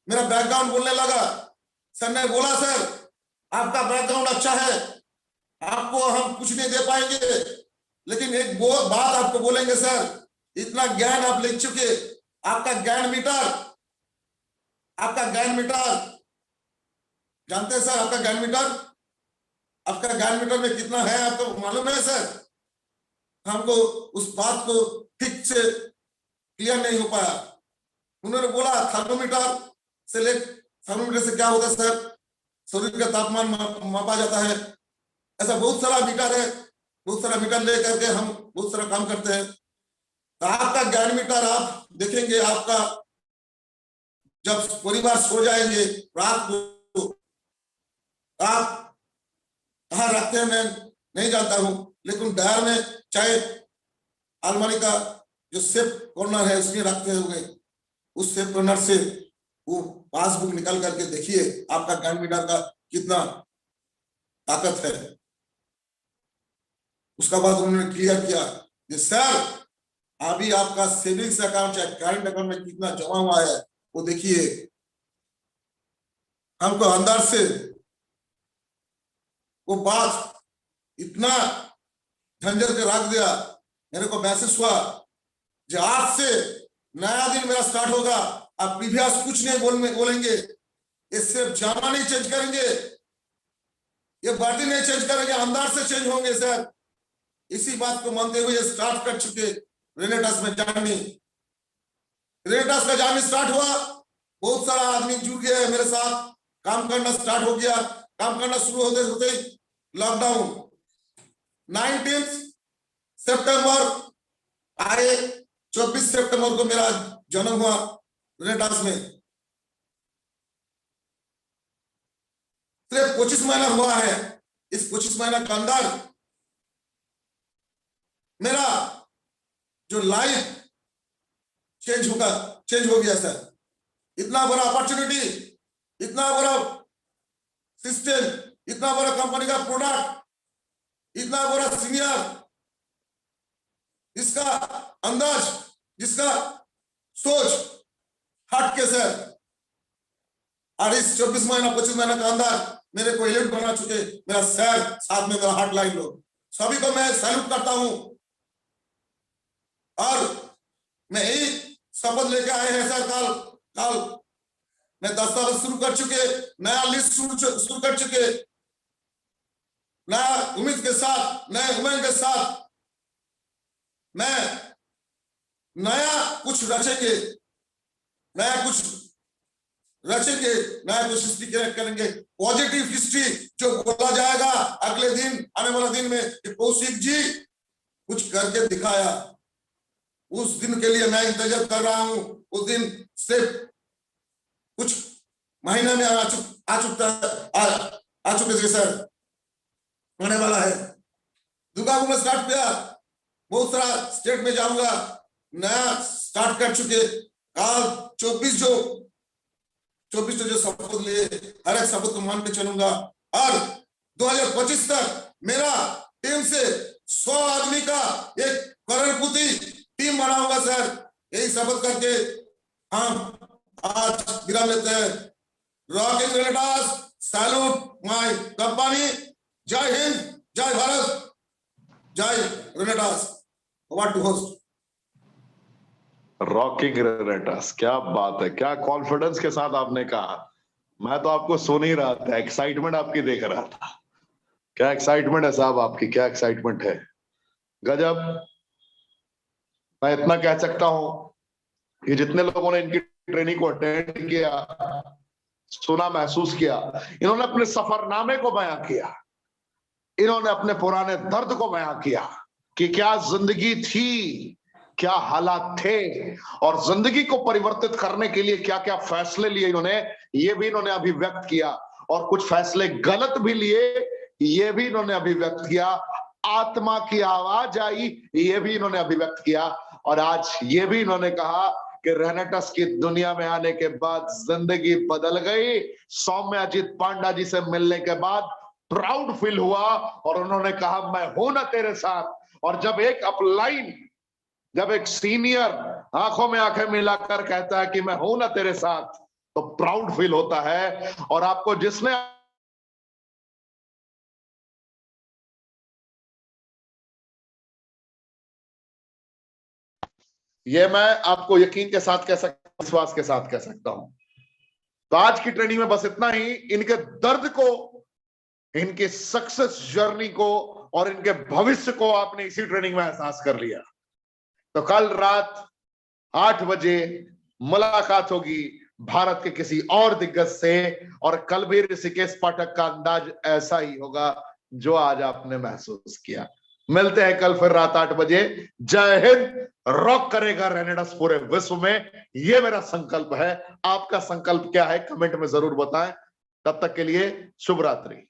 मेरा बैकग्राउंड बोलने लगा। सर ने बोला, सर आपका बैकग्राउंड अच्छा है, आपको हम कुछ नहीं दे पाएंगे, लेकिन एक बात आपको बोलेंगे सर, इतना ज्ञान आप ले चुके, आपका ज्ञान मीटर जानते हैं सर? आपका ज्ञान मीटर में कितना है आपको मालूम है सर? हमको उस बात को ठीक से क्लियर नहीं हो पाया। उन्होंने बोला थर्मोमीटर से क्या होता है सर? शरीर का तापमान मापा जाता है। ऐसा बहुत सारा मीटर है, बहुत सारा मीटर लेकर के हम बहुत सारा काम करते हैं। तो आपका ज्ञान मीटर आप देखेंगे, आपका जब परिवार सो जाएंगे रात को, आप कहाँ रखते हैं मैं नहीं जानता हूं, लेकिन डायर में चाहे अलमारी का जो सेफ कॉर्नर है उसमें रखते होंगे। उस सेफ कॉर्नर से वो पासबुक निकाल करके देखिए आपका ज्ञान मीटर का कितना ताकत है। उसका बाद उन्होंने क्लियर किया कि सर अभी आपका सेविंग्स अकाउंट चाहे करंट अकाउंट में कितना जमा हुआ है वो देखिए। हमको अंदर से वो बात इतना झंझट के रख दिया। मेरे को महसूस हुआ जो आज से नया दिन मेरा स्टार्ट होगा, आप प्रीवियस कुछ नहीं बोलेंगे, ये सिर्फ जामा नहीं चेंज करेंगे, ये वर्दी नहीं चेंज करेंगे, अंदर से चेंज होंगे सर। इसी बात को मानते हुए स्टार्ट कर चुके रेनेटास में जर्नी। रेनेटास का जर्नी स्टार्ट हुआ, बहुत सारा आदमी जुड़ गया मेरे साथ, काम करना स्टार्ट हो गया। काम करना शुरू होते होते लॉकडाउन 19 सितंबर आए, 24 सितंबर को मेरा जन्म हुआ रेनेटास में। सिर्फ 25 महीना हुआ है। इस 25 महीना के अंदर मेरा जो लाइफ चेंज हो गया सर। इतना बड़ा अपॉर्चुनिटी, इतना बड़ा सिस्टम, इतना बड़ा कंपनी का प्रोडक्ट, इतना बड़ा सीनियर, जिसका अंदाज, जिसका सोच हट के सर। और इस 24 महीना 25 महीना के अंदर मेरे को एलिट बना चुके मेरा सर, साथ में मेरा हार्टलाइन लोग, सभी को मैं सैल्यूट करता हूं। और मैं यही शपथ लेके आए हैं सर, कल मैं दस्तावेज शुरू कर चुके, नया लिस्ट शुरू कर चुके, नया उम्मीद के साथ, नए उमंग के साथ मैं नया कुछ रचेंगे, नया कुछ हिस्ट्री क्रिएट करेंगे, पॉजिटिव हिस्ट्री जो बोला जाएगा अगले दिन, आने वाला दिन में कि कौशिक जी कुछ करके दिखाया। उस दिन के लिए मैं इंतजार कर रहा हूं। उस दिन सिर्फ कुछ महीने में आ चुके थे सर, होने वाला है। दुर्गापुर में स्टार्ट किया, बहुत सारा स्टेट में जाऊंगा, नया स्टार्ट कर चुके। कल 24 जो शपथ लिए, हर एक शपथ को मान के चलूंगा। और 2025 तक मेरा टीम से 100 आदमी का एक करोड़पति टीम बनाऊंगा सर। यही शपथ करके हम आज विराम लेते हैं। Rocking Renatus, salute my company. जय हिंद, जय भारत, जय Renatus. Over to host.
Rocking Renatus, क्या बात है, क्या कॉन्फिडेंस के साथ आपने कहा। मैं तो आपको सुन ही रहा था, एक्साइटमेंट आपकी देख रहा था। क्या एक्साइटमेंट है साहब आपकी, क्या एक्साइटमेंट है, गजब। मैं इतना कह सकता हूं कि जितने लोगों ने इनकी ट्रेनिंग को अटेंड किया, सुना, महसूस किया, इन्होंने अपने सफरनामे को बयां किया, इन्होंने अपने पुराने दर्द को बयां किया कि क्या जिंदगी थी, क्या हालात थे, और जिंदगी को परिवर्तित करने के लिए क्या क्या फैसले लिए इन्होंने, ये भी इन्होंने अभिव्यक्त किया। और कुछ फैसले गलत भी लिए, ये भी इन्होंने अभिव्यक्त किया। आत्मा की आवाज आई, ये भी इन्होंने अभिव्यक्त किया। और आज ये भी इन्होंने कहा कि रेनेटास की दुनिया में आने के बाद जिंदगी बदल गई। सौम्य अजीत पांडा जी से मिलने के बाद प्राउड फील हुआ और उन्होंने कहा मैं हूं ना तेरे साथ, और जब एक अपलाइन, जब एक सीनियर आंखों में आंखें मिलाकर कहता है कि मैं हूं ना तेरे साथ, तो प्राउड फील होता है। और आपको जिसने ये मैं आपको यकीन के साथ कह सकता हूं, विश्वास के साथ कह सकता हूं। तो आज की ट्रेनिंग में बस इतना ही। इनके दर्द को, इनके सक्सेस जर्नी को और इनके भविष्य को आपने इसी ट्रेनिंग में एहसास कर लिया। तो कल रात 8 बजे मुलाकात होगी भारत के किसी और दिग्गज से, और कल भी ऋषिकेश पाठक का अंदाज ऐसा ही होगा जो आज आपने महसूस किया। मिलते हैं कल फिर रात 8 बजे। जय हिंद। रॉक करेगा रेनेडस पूरे विश्व में, यह मेरा संकल्प है। आपका संकल्प क्या है कमेंट में जरूर बताएं। तब तक के लिए शुभ रात्रि।